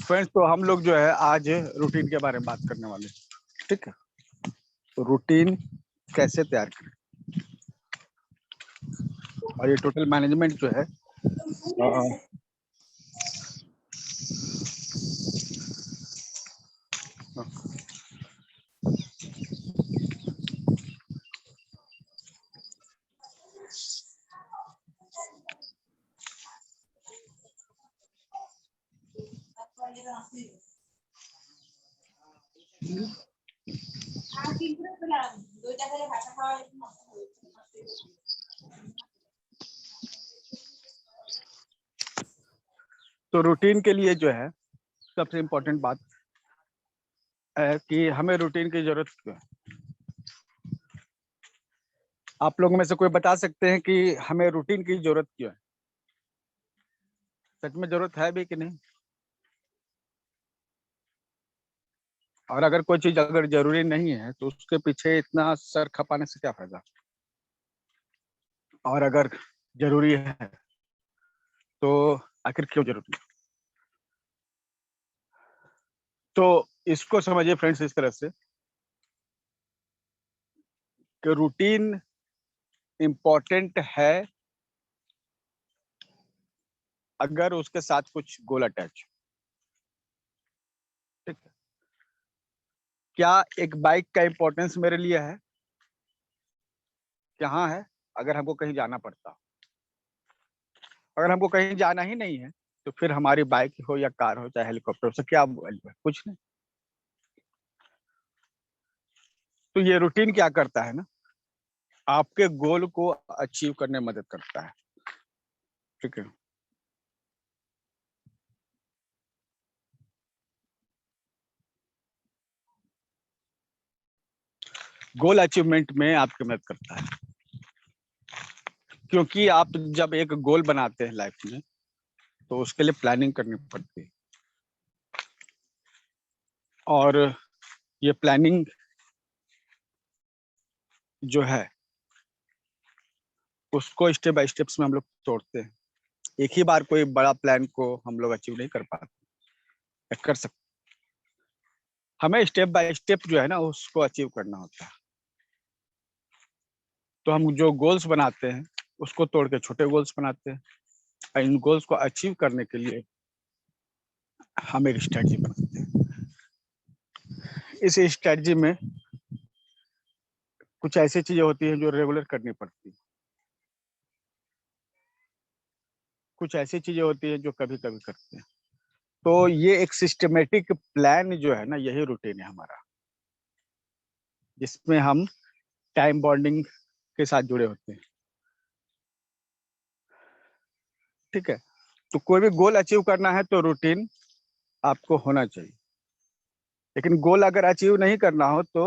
Friends, तो हम लोग जो है आज रूटीन के बारे में बात करने वाले हैं। ठीक है, तो रूटीन कैसे तैयार करें और ये टोटल मैनेजमेंट जो है तो रूटीन के लिए जो है सबसे इम्पोर्टेंट बात है कि हमें रूटीन की जरूरत क्यों है। आप लोगों में से कोई बता सकते हैं कि हमें रूटीन की जरूरत क्यों है? सच में जरूरत है भी कि नहीं? और अगर कोई चीज अगर जरूरी नहीं है तो उसके पीछे इतना सर खपाने से क्या फायदा? और अगर जरूरी है तो आखिर क्यों जरूरी है? तो इसको समझिए फ्रेंड्स इस तरह से कि रूटीन इम्पोर्टेंट है अगर उसके साथ कुछ गोल अटैच। ठीक है, क्या एक बाइक का इम्पोर्टेंस मेरे लिए है? क्या हाँ है? अगर हमको कहीं जाना पड़ता, अगर हमको कहीं जाना ही नहीं है तो फिर हमारी बाइक हो या कार हो चाहे हेलीकॉप्टर हो, उससे क्या वैल्यू है? कुछ नहीं। तो ये रूटीन क्या करता है ना, आपके गोल को अचीव करने में मदद करता है। ठीक है, गोल अचीवमेंट में आपकी मदद करता है, क्योंकि आप जब एक गोल बनाते हैं लाइफ में तो उसके लिए प्लानिंग करनी पड़ती है, और ये प्लानिंग जो है उसको स्टेप बाय स्टेप्स में हम लोग तोड़ते हैं। एक ही बार कोई बड़ा प्लान को हम लोग अचीव नहीं कर पाते या कर सकते, हमें स्टेप बाय स्टेप जो है ना उसको अचीव करना होता है। तो हम जो गोल्स बनाते हैं उसको तोड़ के छोटे गोल्स बनाते हैं, और इन गोल्स को अचीव करने के लिए हम एक स्ट्रेटजी बनाते हैं। इस स्ट्रेटजी में कुछ ऐसी चीजें होती हैं जो रेगुलर करनी पड़ती है, कुछ ऐसी चीजें होती हैं जो कभी कभी करते हैं। तो ये एक सिस्टमेटिक प्लान जो है ना, यही रूटीन है हमारा, जिसमें हम टाइम बॉन्डिंग के साथ जुड़े होते हैं। ठीक है, तो कोई भी गोल अचीव करना है तो रूटीन आपको होना चाहिए, लेकिन गोल अगर अचीव नहीं करना हो तो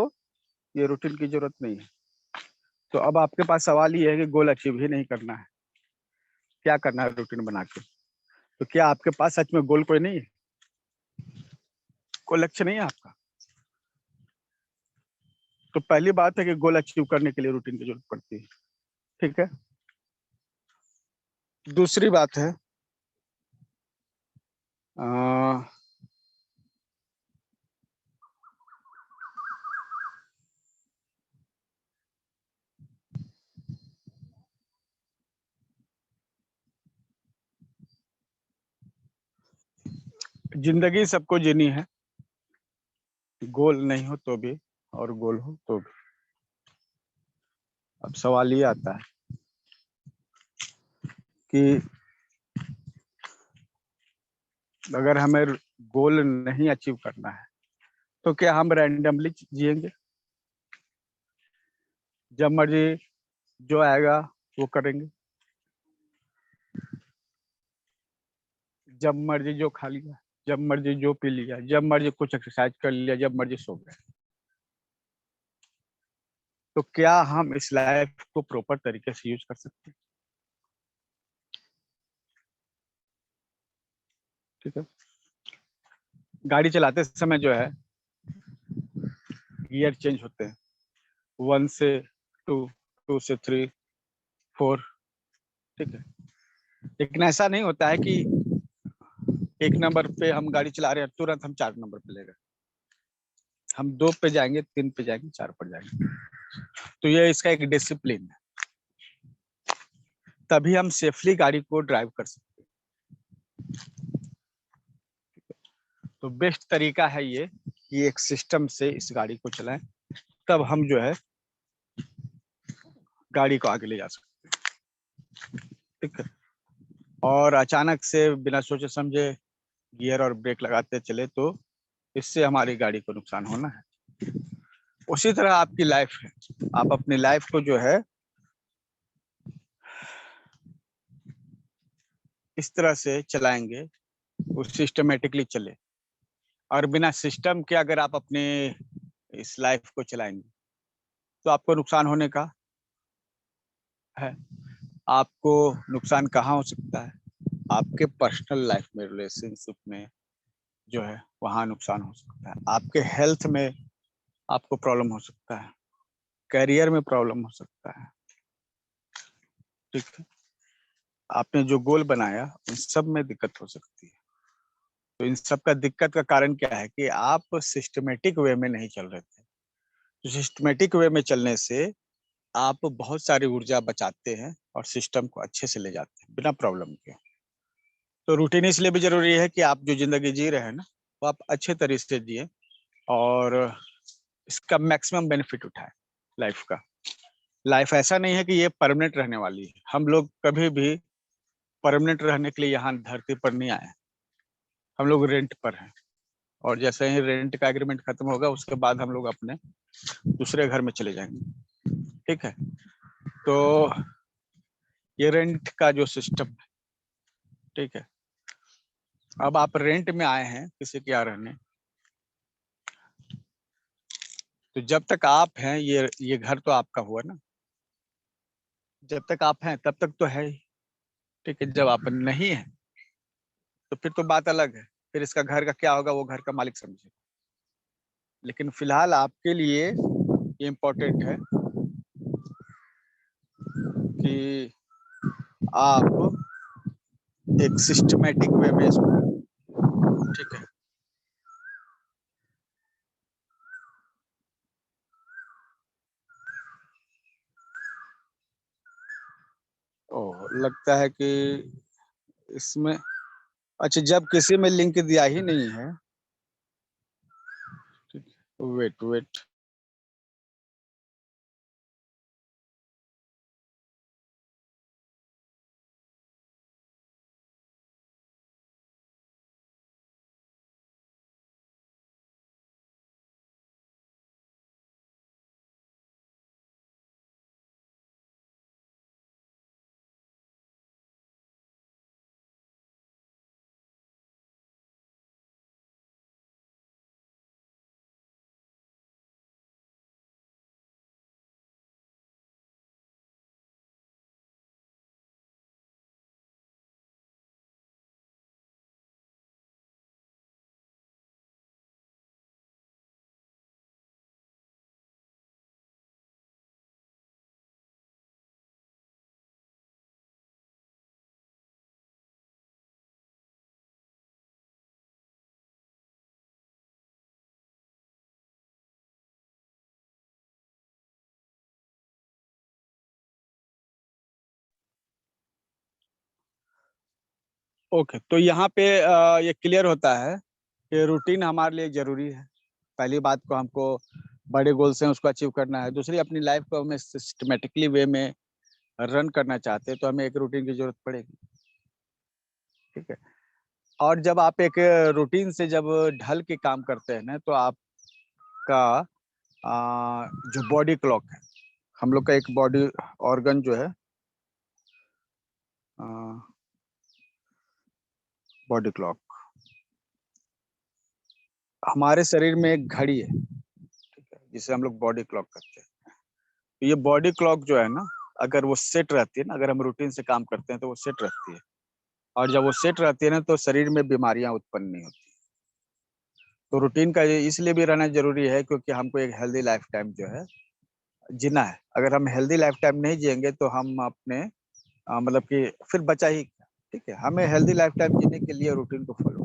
ये रूटीन की जरूरत नहीं है। तो अब आपके पास सवाल ये है कि गोल अचीव ही नहीं करना है, क्या करना है रूटीन बना के? तो क्या आपके पास सच में गोल कोई नहीं है? कोई लक्ष्य नहीं है आपका? तो पहली बात है कि गोल अचीव करने के लिए रूटीन की जरूरत पड़ती है। ठीक है, दूसरी बात है अ, जिंदगी सबको जीनी है, गोल नहीं हो तो भी और गोल हो तो भी। अब सवाल ये आता है कि अगर हमें गोल नहीं अचीव करना है तो क्या हम रैंडमली जिएंगे? जब मर्जी जो आएगा वो करेंगे, जब मर्जी जो खा लिया, जब मर्जी जो पी लिया, जब मर्जी कुछ एक्सरसाइज कर लिया, जब मर्जी सो गए? तो क्या हम इस लाइफ को प्रॉपर तरीके से यूज कर सकते हैं? ठीक है, गाड़ी चलाते समय जो है गियर चेंज होते हैं, 1 से 2, 2 से 3, 4। ठीक है, लेकिन ऐसा नहीं होता है कि 1 नंबर पे हम गाड़ी चला रहे हैं, तुरंत हम 4 नंबर पे ले गए, हम 2 पे जाएंगे, 3 पे जाएंगे, 4 पर जाएंगे। तो ये इसका एक डिसिप्लिन है, तभी हम सेफली गाड़ी को ड्राइव कर सकते हैं। तो बेस्ट तरीका है ये कि एक सिस्टम से इस गाड़ी को चलाएं, तब हम जो है गाड़ी को आगे ले जा सकते हैं। ठीक है। और अचानक से बिना सोचे समझे गियर और ब्रेक लगाते चले तो इससे हमारी गाड़ी को नुकसान होना है। उसी तरह आपकी लाइफ है, आप अपनी लाइफ को जो है इस तरह से चलाएंगे, वो सिस्टमेटिकली चले। और बिना सिस्टम के अगर आप अपने इस लाइफ को चलाएंगे तो आपको नुकसान होने का है। आपको नुकसान कहाँ हो सकता है? आपके पर्सनल लाइफ में, रिलेशनशिप में जो है वहां नुकसान हो सकता है। आपके हेल्थ में आपको प्रॉब्लम हो सकता है, करियर में प्रॉब्लम हो सकता है। ठीक है। आपने जो गोल बनाया उन सब में दिक्कत हो सकती है। तो इन सब का दिक्कत का कारण क्या है कि आप सिस्टमेटिक वे में नहीं चल रहे थे। तो सिस्टमेटिक वे में चलने से आप बहुत सारी ऊर्जा बचाते हैं और सिस्टम को अच्छे से ले जाते हैं बिना प्रॉब्लम के। तो रूटीन इसलिए भी जरूरी है कि आप जो जिंदगी जी रहे हैं ना, वो आप अच्छे तरीके से जिए और इसका मैक्सिमम बेनिफिट उठाएं लाइफ का। लाइफ ऐसा नहीं है कि ये परमानेंट रहने वाली है। हम लोग कभी भी परमानेंट रहने के लिए यहाँ धरती पर नहीं आए, हम लोग रेंट पर हैं। और जैसे ही रेंट का एग्रीमेंट खत्म होगा उसके बाद हम लोग अपने दूसरे घर में चले जाएंगे। ठीक है। तो ये रेंट का जो सिस्टम है, ठीक है, अब आप रेंट में आए हैं किसी के यहाँ रहने, तो जब तक आप हैं ये घर तो आपका हुआ ना। जब तक आप हैं तब तक तो है ही। ठीक है। जब आप नहीं है तो फिर तो बात अलग है, फिर इसका घर का क्या होगा वो घर का मालिक समझे। लेकिन फिलहाल आपके लिए ये इम्पोर्टेंट है कि आप एक सिस्टमेटिक वे में इसको, ठीक है। ओह, लगता है कि इसमें, अच्छा, जब किसी में लिंक दिया ही नहीं है, ठीक है, वेट वेट, ओके। तो यहाँ पे ये क्लियर होता है कि रूटीन हमारे लिए जरूरी है। पहली बात को हमको बड़े गोल्स हैं उसको अचीव करना है। दूसरी, अपनी लाइफ को हमें सिस्टमेटिकली वे में रन करना चाहते हैं तो हमें एक रूटीन की जरूरत पड़ेगी। ठीक है। और जब आप एक रूटीन से जब ढल के काम करते हैं ना तो आपका जो बॉडी क्लॉक है, हम लोग का एक बॉडी ऑर्गन जो है, बॉडी क्लॉक, हमारे शरीर में एक घड़ी है, ठीक है, जिसे हम लोग बॉडी क्लॉक करते हैं। तो ये बॉडी क्लॉक जो है ना, अगर वो सेट रहती है ना, अगर हम रूटीन से काम करते हैं तो वो सेट रहती है। और जब वो सेट रहती है ना तो शरीर में बीमारियां उत्पन्न नहीं होती। तो रूटीन का ये इसलिए भी रहना जरूरी है क्योंकि हमको एक हेल्दी लाइफ टाइम जो है जीना है। अगर हम हेल्दी लाइफ टाइम नहीं जिएंगे तो हम अपने मतलब कि फिर बचा ही क्या। ठीक है। हमें हेल्दी लाइफ टाइम जीने के लिए रूटीन को फॉलो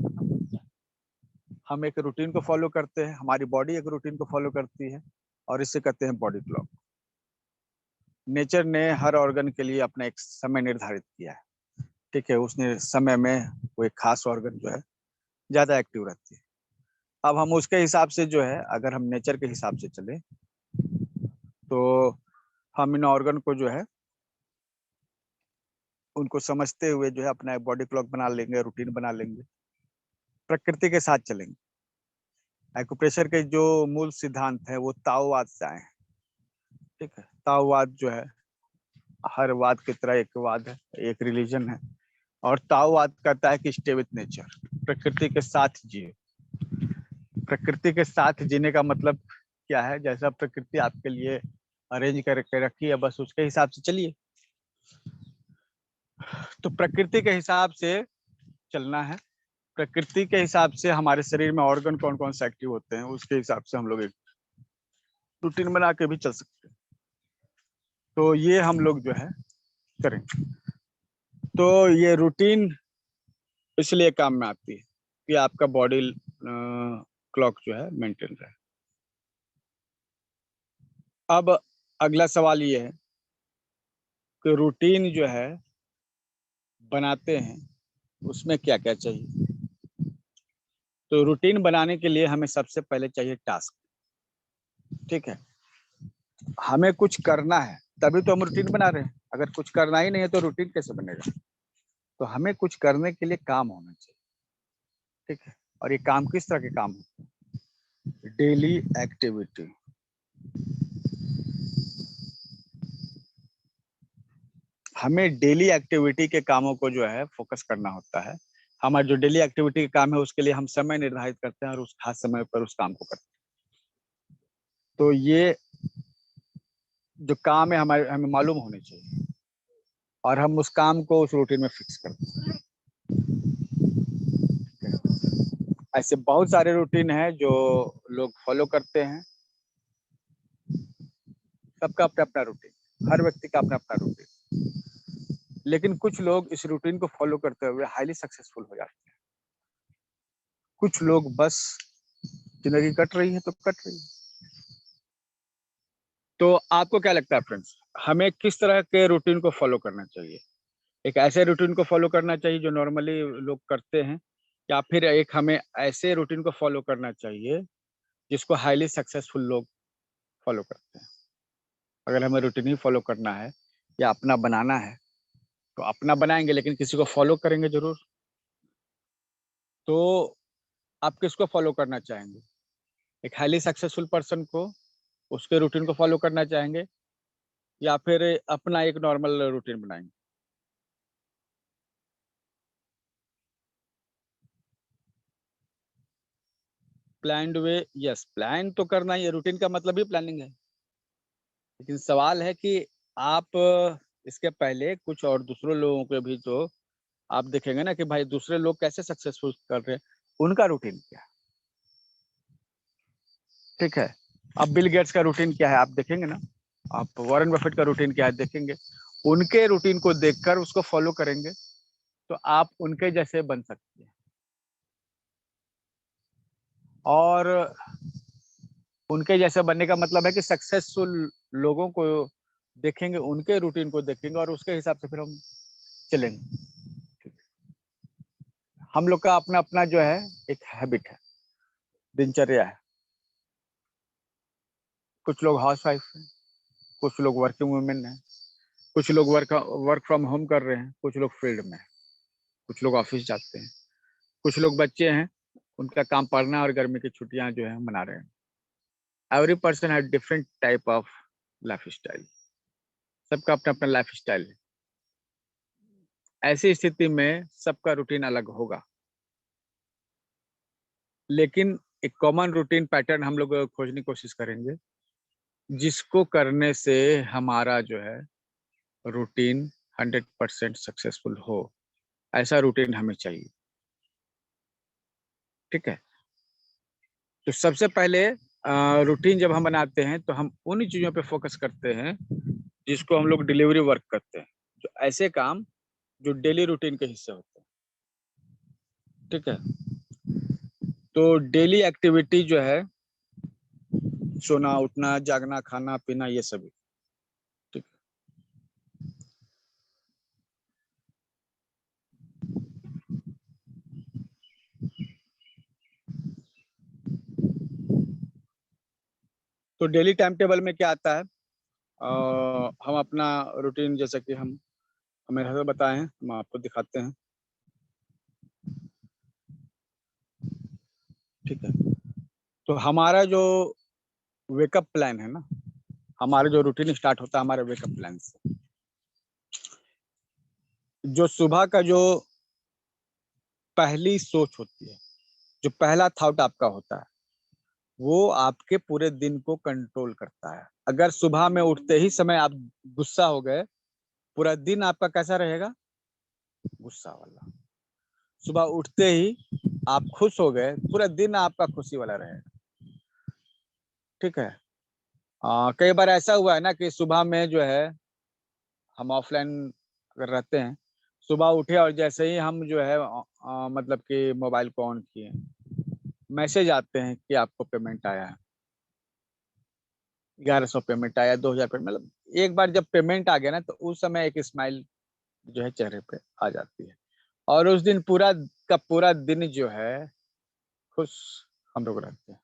हम एक रूटीन को फॉलो करते हैं, हमारी बॉडी एक रूटीन को फॉलो करती है और इसे कहते हैं बॉडी क्लॉक। नेचर ने हर ऑर्गन के लिए अपना एक समय निर्धारित किया है, ठीक है। उसने समय में वो एक खास ऑर्गन जो है ज्यादा एक्टिव रहती है। अब हम उसके हिसाब से जो है, अगर हम नेचर के हिसाब से चले तो हम इन ऑर्गन को जो है उनको समझते हुए जो है अपना बॉडी क्लॉक बना लेंगे, रूटीन बना लेंगे, प्रकृति के साथ चलेंगे। एक्यूप्रेशर के जो मूल सिद्धांत है वो ताओवाद से आए हैं, ठीक है। ताओवाद जो है हर वाद की तरह एक वाद है, एक रिलीजन है। और ताओवाद कहता है कि स्टे विथ नेचर, प्रकृति के साथ जिए। प्रकृति के साथ जीने का मतलब क्या है? जैसा प्रकृति आपके लिए अरेंज करके रखी है बस उसके हिसाब से चलिए। तो प्रकृति के हिसाब से चलना है। प्रकृति के हिसाब से हमारे शरीर में ऑर्गन कौन कौन से एक्टिव होते हैं उसके हिसाब से हम लोग एक रूटीन बना के भी चल सकते हैं। तो ये हम लोग जो है करेंगे। तो ये रूटीन इसलिए काम में आती है कि आपका बॉडी क्लॉक जो है मेंटेन रहे। अब अगला सवाल ये है कि रूटीन जो है बनाते हैं उसमें क्या क्या चाहिए। तो रूटीन बनाने के लिए हमें सबसे पहले चाहिए टास्क, ठीक है। हमें कुछ करना है तभी तो हम रूटीन बना रहे हैं। अगर कुछ करना ही नहीं है तो रूटीन कैसे बनेगा? तो हमें कुछ करने के लिए काम होना चाहिए, ठीक है। और ये काम किस तरह के काम होते हैं? Daily activity. हमें डेली एक्टिविटी के कामों को जो है फोकस करना होता है। हमारा जो डेली एक्टिविटी का काम है उसके लिए हम समय निर्धारित करते हैं और उस खास समय पर उस काम को करते हैं। तो ये जो काम है हमारे हमें मालूम होने चाहिए और हम उस काम को उस रूटीन में फिक्स करते हैं। ऐसे बहुत सारे रूटीन हैं जो लोग फॉलो करते हैं। सबका अपना अपना रूटीन, हर व्यक्ति का अपना अपना रूटीन। लेकिन कुछ लोग इस रूटीन को फॉलो करते हुए हाईली सक्सेसफुल हो जाते हैं। कुछ लोग बस जिंदगी कट रही है तो कट रही है। तो आपको क्या लगता है फ्रेंड्स, हमें किस तरह के रूटीन को फॉलो करना चाहिए? एक ऐसे रूटीन को फॉलो करना चाहिए जो नॉर्मली लोग करते हैं, या फिर एक हमें ऐसे रूटीन को फॉलो करना चाहिए जिसको हाईली सक्सेसफुल लोग फॉलो करते हैं? अगर हमें रूटीन ही फॉलो करना है या अपना बनाना है तो अपना बनाएंगे लेकिन किसी को फॉलो करेंगे जरूर। तो आप किसको फॉलो करना चाहेंगे? एक हाईली सक्सेसफुल पर्सन को, उसके रूटीन को फॉलो करना चाहेंगे, या फिर अपना एक नॉर्मल रूटीन बनाएंगे? प्लान्ड वे, यस, प्लान तो करना ही है, रूटीन का मतलब ही प्लानिंग है। लेकिन सवाल है कि आप इसके पहले कुछ और दूसरे लोगों के भी तो आप देखेंगे ना कि भाई दूसरे लोग कैसे सक्सेसफुल कर रहे हैं, उनका रूटीन क्या है, ठीक है। अब बिल गेट्स का रूटीन क्या है आप देखेंगे ना, आप वॉरेन बफेट का रूटीन क्या है देखेंगे। उनके रूटीन को देखकर उसको फॉलो करेंगे तो आप उनके जैसे बन सकते हैं। और उनके जैसे बनने का मतलब है कि सक्सेसफुल लोगों को देखेंगे, उनके रूटीन को देखेंगे और उसके हिसाब से फिर हम चलेंगे। हम लोग का अपना अपना जो है एक हैबिट है, दिनचर्या है। कुछ लोग हाउस वाइफ हैं, कुछ लोग वर्किंग वुमेन हैं, कुछ लोग वर्क फ्रॉम होम कर रहे हैं, कुछ लोग फील्ड में हैं, कुछ लोग ऑफिस जाते हैं, कुछ लोग बच्चे हैं, उनका काम पढ़ना और गर्मी की छुट्टियां जो है मना रहे हैं। Every person has different type of life style. सबका अपना अपना लाइफ स्टाइल है। ऐसी स्थिति में सबका रूटीन अलग होगा, लेकिन एक कॉमन रूटीन पैटर्न हम लोग खोजने की कोशिश करेंगे जिसको करने से हमारा जो है रूटीन 100% सक्सेसफुल हो। ऐसा रूटीन हमें चाहिए, ठीक है। तो सबसे पहले रूटीन जब हम बनाते हैं तो हम उन चीजों पे फोकस करते हैं जिसको हम लोग डिलीवरी वर्क करते हैं, जो ऐसे काम जो डेली रूटीन के हिस्से होते हैं, ठीक है। तो डेली एक्टिविटी जो है सोना, उठना, जागना, खाना पीना, ये सभी। ठीक। तो डेली टाइम टेबल में क्या आता है, हम अपना रूटीन जैसा कि हम मेरे हमें बताए हैं, हम आपको दिखाते हैं। ठीक है। तो हमारा जो वेकअप प्लान है ना, हमारा जो रूटीन स्टार्ट होता है हमारे वेकअप प्लान से। जो सुबह का जो पहली सोच होती है, जो पहला थॉट आपका होता है, वो आपके पूरे दिन को कंट्रोल करता है। अगर सुबह में उठते ही समय आप गुस्सा हो गए, पूरा दिन आपका कैसा रहेगा? गुस्सा वाला। सुबह उठते ही आप खुश हो गए, पूरा दिन आपका खुशी वाला रहेगा। ठीक है। कई बार ऐसा हुआ है ना कि सुबह में जो है हम ऑफलाइन अगर रहते हैं, सुबह उठे और जैसे ही हम जो है मतलब कि मोबाइल को ऑन किए, मैसेज आते हैं कि आपको पेमेंट आया है, 1100 पेमेंट आया, 2000 पेमेंट, मतलब एक बार जब पेमेंट आ गया ना, तो उस समय एक स्माइल जो है चेहरे पे आ जाती है, और उस दिन पूरा का पूरा दिन जो है खुश हम लोग रहते हैं।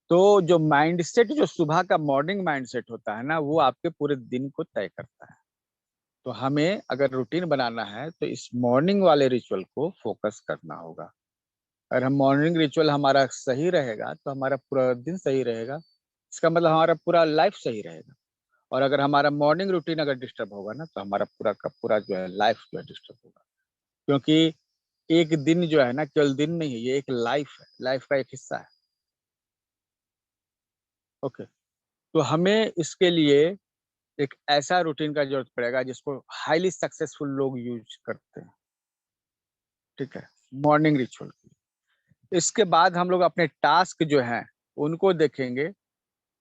तो जो माइंडसेट, जो सुबह का मॉर्निंग माइंडसेट होता है ना, वो आपके पूरे दिन को तय करता है। तो हमें अगर रूटीन बनाना है तो इस मॉर्निंग वाले रिचुअल को फोकस करना होगा। अगर हम मॉर्निंग रिचुअल हमारा सही रहेगा तो हमारा पूरा दिन सही रहेगा, इसका मतलब हमारा पूरा लाइफ सही रहेगा। और अगर हमारा मॉर्निंग रूटीन अगर डिस्टर्ब होगा ना, तो हमारा पूरा का पूरा जो है लाइफ जो है डिस्टर्ब होगा। क्योंकि एक दिन जो है ना, केवल दिन नहीं है, ये एक लाइफ है, लाइफ का एक हिस्सा है। ओके। तो हमें इसके लिए एक ऐसा रूटीन का जरूरत पड़ेगा जिसको हाईली सक्सेसफुल लोग यूज करते हैं। ठीक है। Morning ritual. इसके बाद हम लोग अपने टास्क जो हैं उनको देखेंगे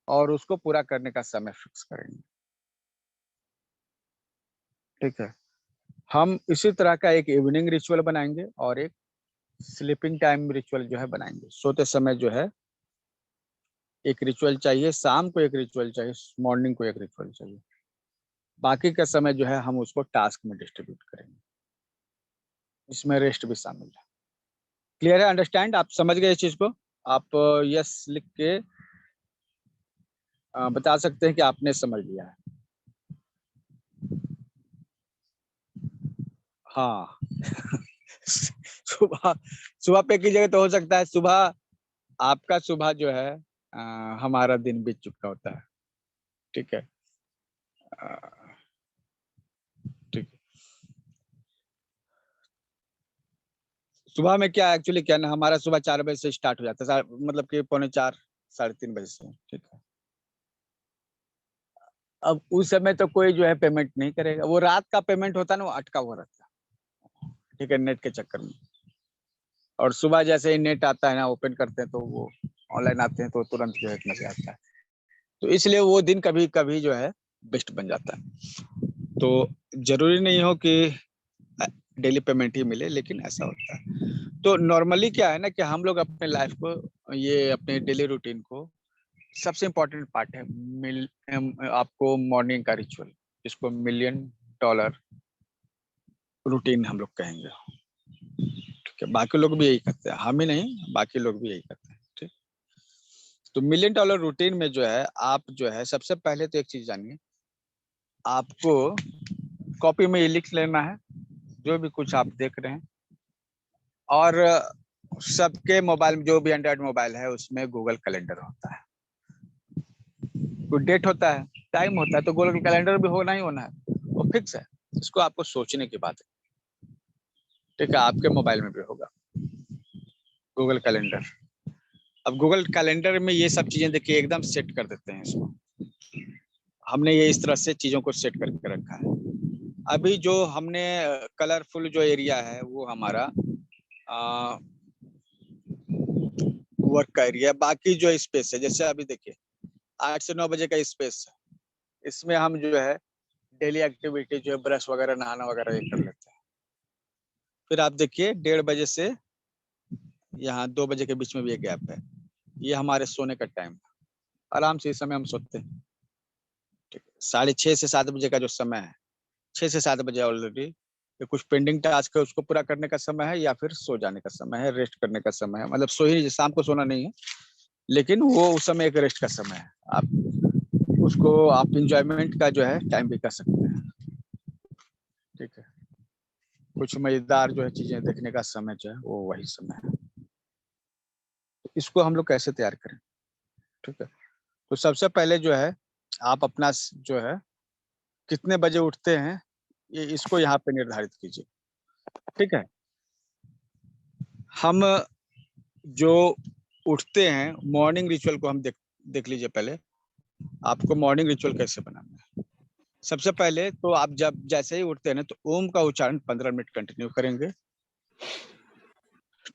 और उसको पूरा करने का समय फिक्स करेंगे। ठीक है। हम इसी तरह का एक इवनिंग रिचुअल बनाएंगे और एक स्लीपिंग टाइम रिचुअल जो है बनाएंगे। सोते समय जो है एक रिचुअल चाहिए, शाम को एक रिचुअल चाहिए, मॉर्निंग को एक रिचुअल चाहिए। बाकी का समय जो है हम उसको टास्क में डिस्ट्रीब्यूट करेंगे, इसमें रेस्ट भी शामिल है। क्लियर है? अंडरस्टैंड? आप समझ गए इस चीज को? आप यस लिख के बता सकते हैं कि आपने समझ लिया है। हाँ। सुबह सुबह पे की जगह तो हो सकता है सुबह आपका सुबह जो है हमारा दिन बीत चुका होता है। ठीक है। अ, ठीक है। सुबह में क्या एक्चुअली क्या ना, हमारा सुबह 4 बजे से स्टार्ट हो जाता है, मतलब कि पौने 4, 3:30 से। ठीक है। अब उस समय तो कोई जो है पेमेंट नहीं करेगा, वो रात का पेमेंट होता है ना, वो अटका हुआ रहता है। ठीक है, नेट के चक्कर में। और सुबह जैसे ही नेट आता है ना, ओपन करते हैं तो वो ऑनलाइन आते हैं तो तुरंत जो है मजे आता है। तो इसलिए वो दिन कभी कभी जो है बेस्ट बन जाता है। तो जरूरी नहीं हो कि डेली पेमेंट ही मिले, लेकिन ऐसा होता है। तो नॉर्मली क्या है ना कि हम लोग अपने लाइफ को, ये अपने डेली रूटीन को, सबसे इम्पोर्टेंट पार्ट है आपको मॉर्निंग का रिचुअल, जिसको $1,000,000 रूटीन हम लोग कहेंगे। ठीक है। बाकी लोग भी यही करते हैं, हम ही नहीं, बाकी लोग भी यही करते हैं। ठीक। तो $1,000,000 रूटीन में जो है आप जो है सबसे पहले तो एक चीज जानिए, आपको कॉपी में ये लिख लेना है जो भी कुछ आप देख रहे हैं। और सबके मोबाइल में, जो भी एंड्रॉइड मोबाइल है, उसमें गूगल कैलेंडर होता है। कोई डेट होता है, टाइम होता है, तो गूगल कैलेंडर भी होना ही होना है, वो फिक्स है। इसको आपको सोचने की बात है। ठीक है। आपके मोबाइल में भी होगा गूगल कैलेंडर। अब गूगल कैलेंडर में ये सब चीजें देखिए एकदम सेट कर देते हैं इसको। हमने ये इस तरह से चीजों को सेट करके रखा है। अभी जो हमने कलरफुल जो एरिया है वो हमारा वर्क का एरिया। बाकी जो स्पेस है, जैसे अभी देखिए 8 से 9 बजे का स्पेस है, इसमें हम जो है डेली एक्टिविटी जो है ब्रश वगैरह, नहाना वगैरह ये कर लेते हैं। फिर आप देखिए 1:30 बजे से यहाँ 2 बजे के बीच में भी एक गैप है। ये हमारे सोने का टाइम है, आराम से इस समय हम सोते हैं। ठीक है, 6:30 से 7 बजे का जो समय है, 6 से 7 बजे ऑलरेडी ये कुछ पेंडिंग टास्क है उसको पूरा करने का समय है, या फिर सो जाने का समय है, रेस्ट करने का समय है। मतलब सो ही, शाम को सोना नहीं है, लेकिन वो उस समय एक रेस्ट का समय है। आप इंजॉयमेंट का जो है टाइम भी कर सकते हैं। ठीक है, कुछ मजेदार जो है चीजें देखने का समय जो है वो वही समय है। इसको हम लोग कैसे तैयार करें? ठीक है, तो सबसे पहले जो है आप अपना जो है कितने बजे उठते हैं, ये इसको यहाँ पे निर्धारित कीजिए। ठीक है, हम जो उठते हैं, मॉर्निंग रिचुअल को हम देख लीजिए पहले। आपको मॉर्निंग रिचुअल कैसे बनाना है? सबसे पहले तो आप जब जैसे ही उठते हैं ना, तो ओम का उच्चारण 15 मिनट कंटिन्यू करेंगे।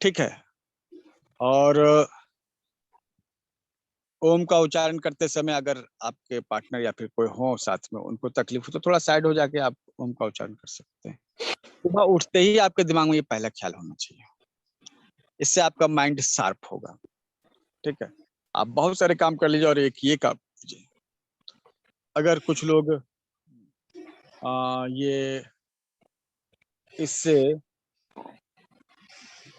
ठीक है, और ओम का उच्चारण करते समय अगर आपके पार्टनर या फिर कोई हो साथ में, उनको तकलीफ हो तो थोड़ा साइड हो जाके आप ओम का उच्चारण कर सकते हैं। सुबह उठते ही आपके दिमाग में ये पहला ख्याल होना चाहिए, इससे आपका माइंड शार्प होगा। ठीक है, आप बहुत सारे काम कर लीजिए और एक ये काम कीजिए। अगर कुछ लोग ये इससे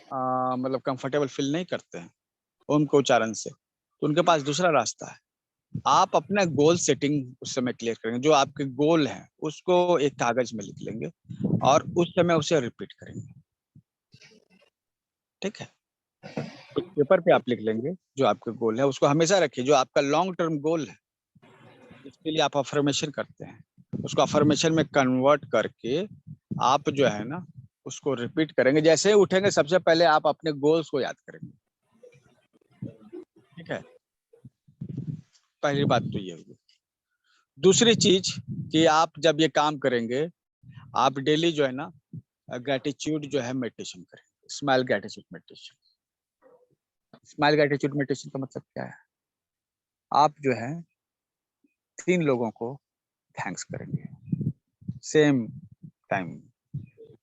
मतलब कंफर्टेबल फील नहीं करते हैं ओम के उच्चारण से, तो उनके पास दूसरा रास्ता है। आप अपना गोल सेटिंग उस समय क्लियर करेंगे, जो आपके गोल हैं उसको एक कागज में लिख लेंगे और उस समय उसे रिपीट करेंगे। ठीक है, एक पेपर पे आप लिख लेंगे जो आपके गोल है, उसको हमेशा रखिए। जो आपका लॉन्ग टर्म गोल है, जिसके लिए आप अफर्मेशन करते हैं, उसको अफर्मेशन में कन्वर्ट करके आप जो है ना उसको रिपीट करेंगे। जैसे ही उठेंगे सबसे पहले आप अपने गोल्स को याद करेंगे। ठीक है, पहली बात तो ये होगी। दूसरी चीज कि आप जब ये काम करेंगे, आप डेली जो है ना ग्रेटिट्यूड जो है मेडिटेशन करेंगे, smile gratitude meditation. Smile gratitude meditation का मतलब क्या है? आप जो है 3 लोगों को थैंक्स करेंगे सेम टाइम।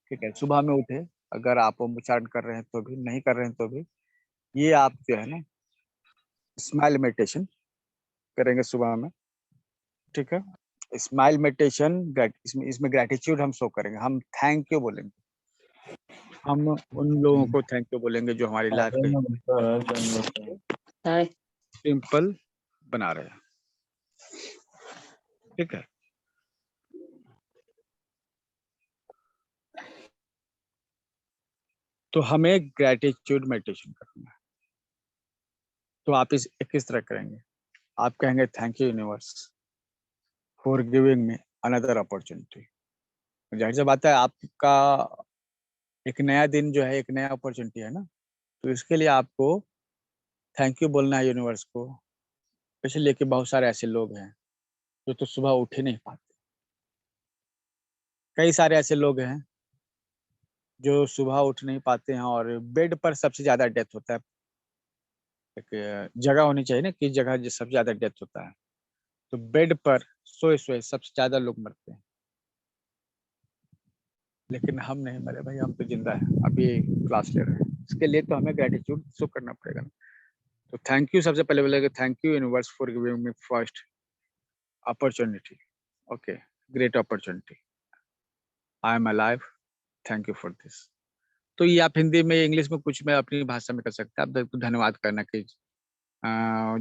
ठीक है, सुबह में उठे, अगर आप उच्चारण कर रहे हैं तो भी, नहीं कर रहे हैं तो भी, ये आप जो है ना स्माइल मेडिटेशन करेंगे सुबह में। ठीक है, स्माइल मेडिटेशन, इसमें ग्रेटिट्यूड हम शो करेंगे, हम थैंक यू बोलेंगे। हम उन लोगों को थैंक यू बोलेंगे जो हमारी लाइफ को सिंपल बना रहे हैं। ठीक है, तो हमें ग्रेटिट्यूड मेडिटेशन करना है। तो आप किस तरह करेंगे? आप कहेंगे thank you universe for giving me another opportunity. जाहिर सी बात है, आपका एक नया दिन जो है एक नया अपॉर्चुनिटी है ना, तो इसके लिए आपको थैंक यू बोलना है यूनिवर्स को। इसलिए कि बहुत सारे ऐसे लोग हैं जो तो सुबह उठ ही नहीं पाते। कई सारे ऐसे लोग हैं जो सुबह उठ नहीं पाते हैं और बेड पर सबसे ज्यादा डेथ होता है। एक जगह होनी चाहिए ना, किस जगह जो सबसे ज्यादा डेथ होता है, तो बेड पर सोए सोए सबसे ज्यादा लोग मरते हैं। लेकिन हम नहीं मरे भाई, हम तो जिंदा है, अभी क्लास ले रहे हैं। इसके लिए तो हमें ग्रेटिट्यूड शो करना पड़ेगा ना। तो थैंक यू सबसे पहले बोलेगा, thank you universe for giving me first opportunity. Okay, great opportunity, I am alive, thank you for this. तो ये आप हिंदी में इंग्लिश में कुछ में अपनी भाषा में कर सकते हैं। आप धन्यवाद करना कि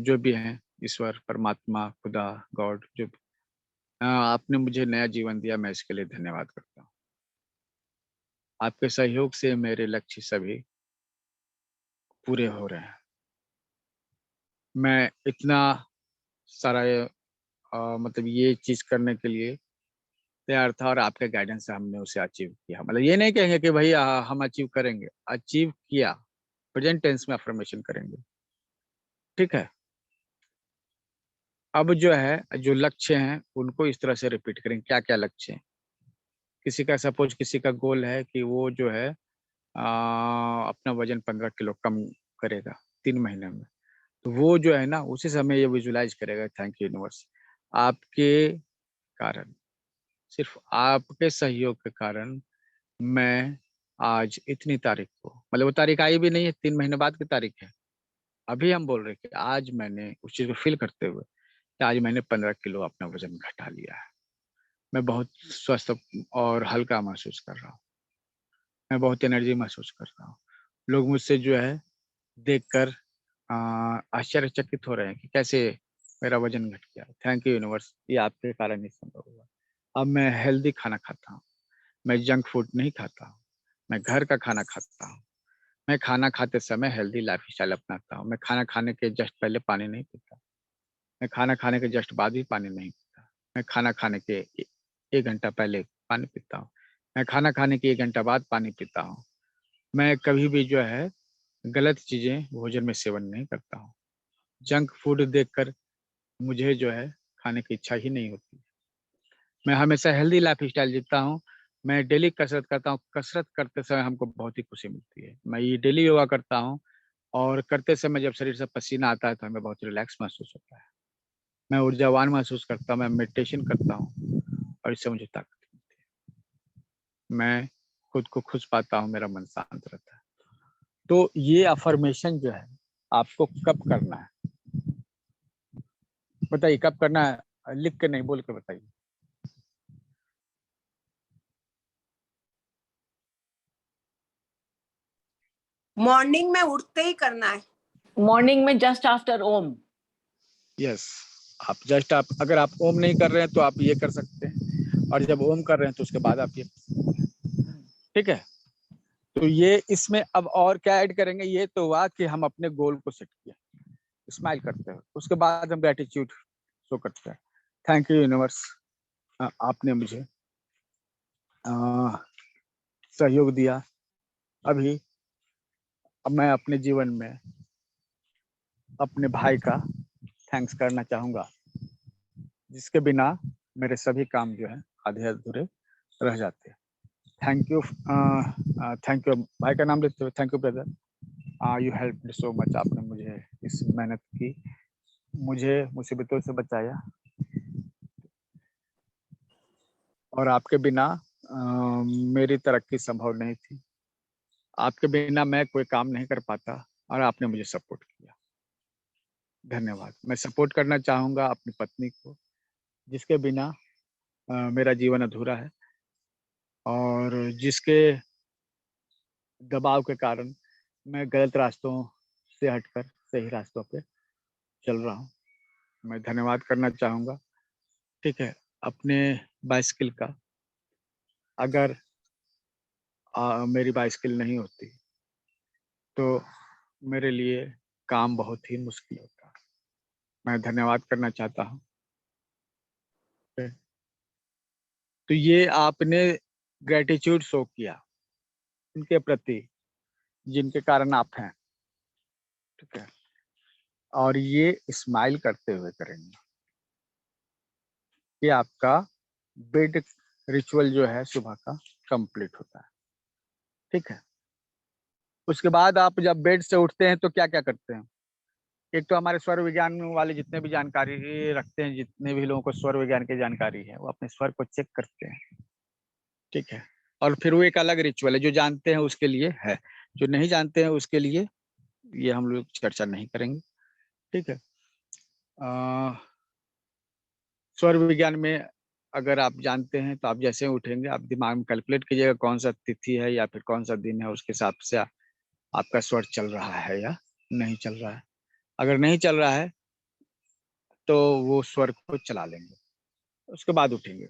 जो भी हैं, ईश्वर परमात्मा खुदा गॉड, जो भी आपने मुझे नया जीवन दिया, मैं इसके लिए धन्यवाद करता हूँ। आपके सहयोग से मेरे लक्ष्य सभी पूरे हो रहे हैं। मैं इतना सारा मतलब ये चीज करने के लिए तैयार था और आपके गाइडेंस से हमने उसे अचीव किया। मतलब ये नहीं कहेंगे कि भाई हम अचीव करेंगे, अचीव किया, प्रेजेंट टेंस में अफर्मेशन करेंगे। ठीक है, अब जो है जो लक्ष्य हैं उनको इस तरह से रिपीट करेंगे। क्या क्या लक्ष्य है? किसी का सपोज किसी का गोल है कि वो जो है अपना वजन 15 किलो कम करेगा 3 महीने में, तो वो जो है ना उसी समय ये विजुलाइज करेगा, थैंक यू यूनिवर्स, आपके कारण, सिर्फ आपके सहयोग के कारण मैं आज इतनी तारीख को, मतलब वो तारीख आई भी नहीं है, 3 महीने बाद की तारीख है। अभी हम बोल रहे हैं कि आज मैंने उस चीज को फील करते हुए कि आज मैंने 15 किलो अपना वजन घटा लिया है। मैं बहुत स्वस्थ और हल्का महसूस कर रहा हूँ। मैं बहुत एनर्जी महसूस कर रहा हूँ। लोग मुझसे जो है देखकर आश्चर्यचकित हो रहे हैं कि कैसे मेरा वजन घट गया। थैंक यू यूनिवर्स, ये आपके कारण ही संभव हुआ। अब मैं हेल्दी खाना खाता हूँ, मैं जंक फूड नहीं खाता हूँ, मैं घर का खाना खाता हूँ। मैं खाना खाते समय हेल्दी लाइफस्टाइल अपनाता हूँ। मैं खाना खाने के जस्ट पहले पानी नहीं पीता। मैं खाना खाने के जस्ट बाद भी पानी नहीं पीता। मैं खाना खाने के 1 घंटा पहले पानी पीता हूँ। मैं खाना खाने के 1 घंटा बाद पानी पीता हूँ। मैं कभी भी जो है गलत चीजें भोजन में सेवन नहीं करता हूँ। जंक फूड देखकर मुझे जो है खाने की इच्छा ही नहीं होती। मैं हमेशा हेल्दी लाइफस्टाइल जीता हूँ। मैं डेली कसरत करता हूँ। कसरत करते समय हमको बहुत ही खुशी मिलती है। मैं ये डेली योगा करता हूँ और करते समय जब शरीर से पसीना आता है तो हमें बहुत रिलैक्स महसूस होता है। मैं ऊर्जावान महसूस करता हूँ। मैं मेडिटेशन करता हूँ और इससे मुझे ताकत मिलती है। मैं खुद को खुश पाता हूँ, मेरा मन शांत रहता है। तो ये अफर्मेशन जो है आपको कब करना है बताइए, कब करना है? लिख के नहीं, बोल के बताइए। मॉर्निंग में उठते ही करना है। मॉर्निंग में जस्ट आफ्टर ओम। यस, आप अगर आप ओम नहीं कर रहे हैं तो आप ये कर सकते हैं, और जब ओम कर रहे हैं तो उसके बाद आप ये, ठीक है। तो ये इसमें अब और क्या ऐड करेंगे? ये तो हुआ कि हम अपने गोल को सेट किया, स्माइल करते हैं, उसके बाद हम ग्रेटिट्यूड शो करते हैं। थैंक यू यूनिवर्स, आपने मुझे सहयोग दिया। अभी अब मैं अपने जीवन में अपने भाई का थैंक्स करना चाहूँगा, जिसके बिना मेरे सभी काम जो है आधे अधूरे रह जाते हैं। Thank you, thank you. भाई का नाम लेते हुए thank you brother, you help me so much. आपने मुझे इस मेहनत की, मुझे मुसीबतों से बचाया, और आपके बिना मेरी तरक्की संभव नहीं थी। आपके बिना मैं कोई काम नहीं कर पाता, और आपने मुझे सपोर्ट किया। धन्यवाद। मैं सपोर्ट करना चाहूँगा अपनी पत्नी को, जिसके बिना मेरा जीवन अधूरा है, और जिसके दबाव के कारण मैं गलत रास्तों से हटकर सही रास्तों पे चल रहा हूँ। मैं धन्यवाद करना चाहूँगा, ठीक है, अपने बाइसिकल का। अगर मेरी बाइसिकल नहीं होती तो मेरे लिए काम बहुत ही मुश्किल होता। मैं धन्यवाद करना चाहता हूँ। तो ये आपने ग्रेटिट्यूड शो किया उनके प्रति जिनके कारण आप हैं, ठीक है, और ये स्माइल करते हुए करेंगे। ये आपका बेड रिचुअल जो है सुबह का कंप्लीट होता है, ठीक है। उसके बाद आप जब बेड से उठते हैं तो क्या क्या करते हैं? एक तो हमारे स्वर विज्ञान वाले जितने भी जानकारी रखते हैं, जितने भी लोगों को स्वर विज्ञान की जानकारी है, वो अपने स्वर को चेक करते हैं, ठीक है। और फिर वो एक अलग रिचुअल है, जो जानते हैं उसके लिए है, जो नहीं जानते हैं उसके लिए ये हम लोग चर्चा नहीं करेंगे, ठीक है। स्वर विज्ञान में अगर आप जानते हैं तो आप जैसे उठेंगे, आप दिमाग में कैलकुलेट कीजिएगा कौन सा तिथि है या फिर कौन सा दिन है, उसके हिसाब से आपका स्वर चल रहा है या नहीं चल रहा है। अगर नहीं चल रहा है तो वो स्वर को चला लेंगे, उसके बाद उठेंगे।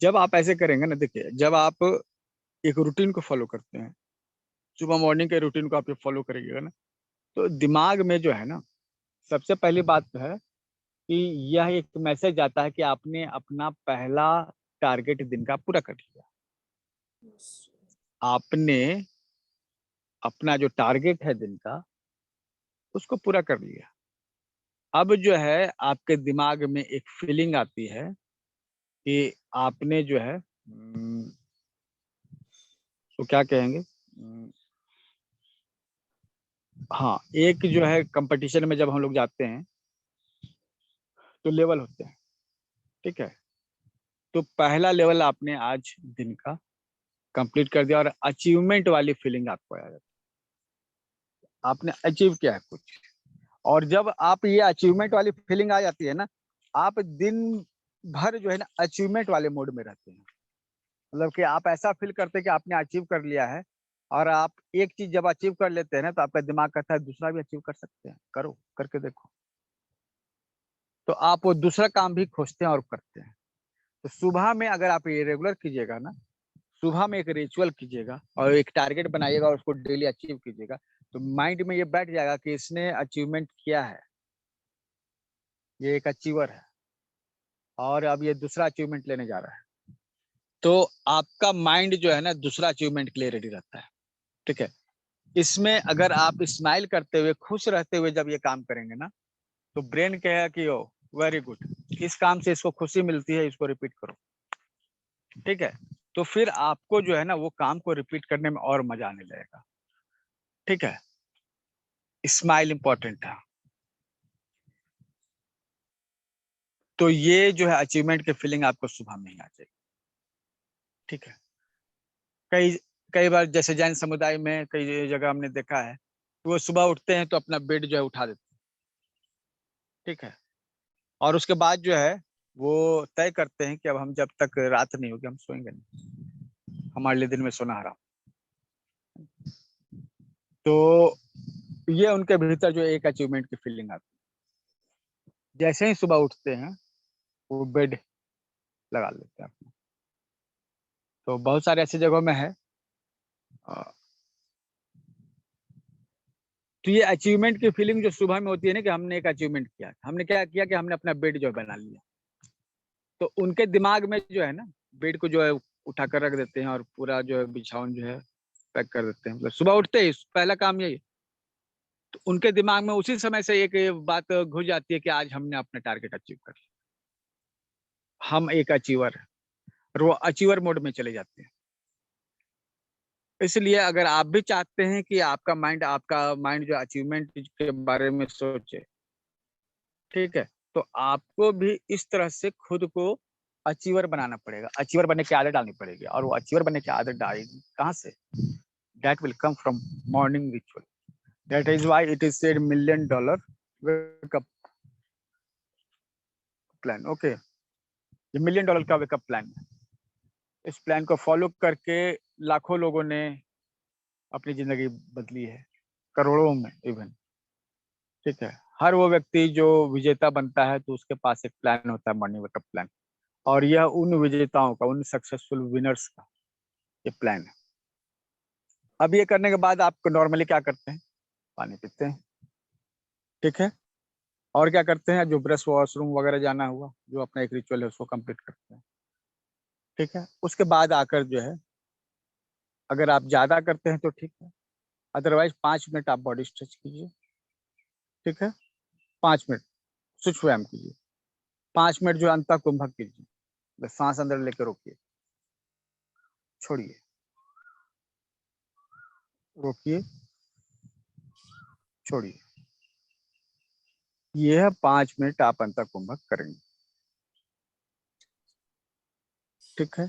जब आप ऐसे करेंगे ना, देखिए, जब आप एक रूटीन को फॉलो करते हैं, सुबह मॉर्निंग के रूटीन को आप फॉलो करिएगा ना, तो दिमाग में जो है ना, सबसे पहली बात तो है कि यह एक मैसेज आता है कि आपने अपना पहला टारगेट दिन का पूरा कर लिया। आपने अपना जो टारगेट है दिन का, उसको पूरा कर लिया। अब जो है आपके दिमाग में एक फीलिंग आती है कि आपने जो है तो क्या कहेंगे, हाँ, एक जो है कंपटीशन में जब हम लोग जाते हैं तो लेवल होते हैं, ठीक है। तो पहला लेवल आपने आज दिन का कंप्लीट कर दिया और अचीवमेंट वाली फीलिंग आपको आ जाती है, आपने अचीव किया है कुछ। और जब आप ये अचीवमेंट वाली फीलिंग आ जाती है ना, आप दिन भर जो है ना अचीवमेंट वाले मोड में रहते हैं। मतलब कि आप ऐसा फील करते हैं कि आपने अचीव कर लिया है, और आप एक चीज जब अचीव कर लेते हैं ना, तो आपका दिमाग कहता है दूसरा भी अचीव कर सकते हैं, करो, करके देखो। तो आप वो दूसरा काम भी खोजते हैं और करते हैं। तो सुबह में अगर आप ये रेगुलर कीजिएगा ना, सुबह में एक रिचुअल कीजिएगा और एक टारगेट बनाइएगा और उसको डेली अचीव कीजिएगा, तो माइंड में ये बैठ जाएगा कि इसने अचीवमेंट किया है, ये एक अचीवर है, और अब ये दूसरा अचीवमेंट लेने जा रहा है। तो आपका माइंड जो है ना दूसरा अचीवमेंट के लिए रेडी रहता है। ठीक है, इसमें अगर आप स्माइल करते हुए, खुश रहते हुए जब ये काम करेंगे ना, तो ब्रेन कहेगा कि ओ वेरी गुड, इस काम से इसको खुशी मिलती है, इसको रिपीट करो। ठीक है, तो फिर आपको जो है ना वो काम को रिपीट करने में और मजा आने लगेगा। ठीक है, स्माइल इंपॉर्टेंट है। तो ये जो है अचीवमेंट की फीलिंग आपको सुबह में ही आ जाएगी। ठीक है, कई कई बार जैसे जैन समुदाय में कई जगह हमने देखा है, वो सुबह उठते हैं तो अपना बेड जो है उठा देते हैं। ठीक है, और उसके बाद जो है वो तय करते हैं कि अब हम जब तक रात नहीं होगी हम सोएंगे नहीं, हमारे लिए दिन में सोना हराम। तो ये उनके भीतर जो एक अचीवमेंट की फीलिंग आती है। जैसे ही सुबह उठते हैं वो बेड लगा लेते हैं अपना। तो बहुत सारे ऐसी जगहों में है। तो ये अचीवमेंट की फीलिंग जो सुबह में होती है ना, कि हमने एक अचीवमेंट किया, हमने क्या किया कि हमने अपना बेड जो है बना लिया। तो उनके दिमाग में जो है ना, बेड को जो है उठा कर रख देते हैं और पूरा जो है बिछावन जो है पैक कर देते हैं। मतलब सुबह उठते ही पहला काम यही है। तो उनके दिमाग में उसी समय से एक ये बात घुस जाती है कि आज हमने अपना टारगेट अचीव कर लिया, हम एक अचीवर है, और वो अचीवर मोड में चले जाते हैं। इसलिए अगर आप भी चाहते हैं कि आपका माइंड जो अचीवमेंट के बारे में सोचे, ठीक है, तो आपको भी इस तरह से खुद को अचीवर बनाना पड़ेगा, अचीवर बनने की आदत डालनी पड़ेगी। और वो अचीवर बनने की आदत डालेगी कहाँ से? That will come from morning ritual. That is why it is said $1,000,000 wake up plan. Okay, ये $1,000,000 का वेकअप प्लान है। इस प्लान को फॉलो करके लाखों लोगों ने अपनी जिंदगी बदली है, करोड़ों में इवन। ठीक है, हर वो व्यक्ति जो विजेता बनता है तो उसके पास एक प्लान होता है, मॉर्निंग वेकअप प्लान। और यह उन विजेताओं का, उन सक्सेसफुल विनर्स का ये प्लान है। अब ये करने के बाद आप नॉर्मली क्या करते हैं? पानी पीते हैं। ठीक है, और क्या करते हैं? जो ब्रश वॉशरूम वगैरह जाना हुआ, जो अपना एक रिचुअल है उसको कंप्लीट करते हैं। ठीक है, उसके बाद आकर जो है, अगर आप ज्यादा करते हैं तो ठीक है, अदरवाइज 5 मिनट आप बॉडी स्ट्रेच कीजिए। ठीक है, 5 मिनट सूक्ष्म व्यायाम कीजिए। 5 मिनट जो अंतः कुंभक कीजिए, बस सांस अंदर लेकर रोकिए, छोड़िए, रोकिए, छोड़िए। ये है 5 मिनट आप अंतः कुंभक करेंगे। ठीक है,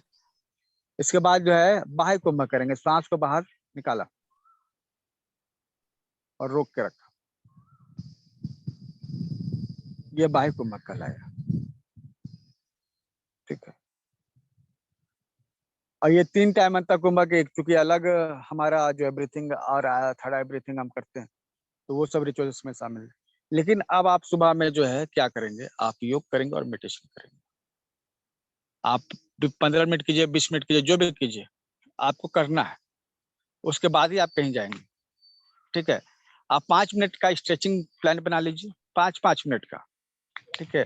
इसके बाद जो है बाह्य कुंभक करेंगे, सांस को बाहर निकाला और रोक के रखा, ये बाह्य कुंभक कहलाएगा। ठीक है, और ये 3 टाइम अंतः कुंभक, एक चूंकि अलग हमारा जो है ब्रीथिंग और थर्ड आई ब्रीथिंग हम करते हैं, तो वो सब रिचुअल्स में शामिल है। लेकिन अब आप सुबह में जो है क्या करेंगे? आप योग करेंगे और मेडिटेशन करेंगे। आप 15 मिनट कीजिए, 20 मिनट कीजिए, जो भी कीजिए, आपको करना है। उसके बाद ही आप कहीं जाएंगे। ठीक है, आप 5 मिनट का स्ट्रेचिंग प्लान बना लीजिए, 5-5 मिनट का। ठीक है,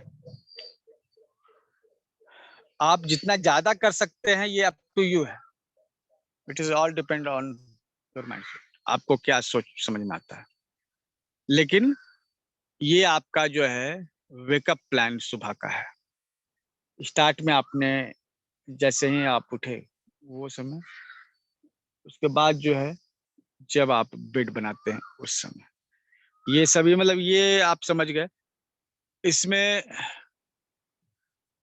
आप जितना ज्यादा कर सकते हैं ये अप टू यू है। It is all depend on your mindset, आपको क्या सोच समझ में आता है। लेकिन ये आपका जो है वेकअप प्लान सुबह का है। स्टार्ट में आपने जैसे ही आप उठे वो समय, उसके बाद जो है जब आप बेड बनाते हैं उस समय, ये सभी मतलब ये आप समझ गए। इसमें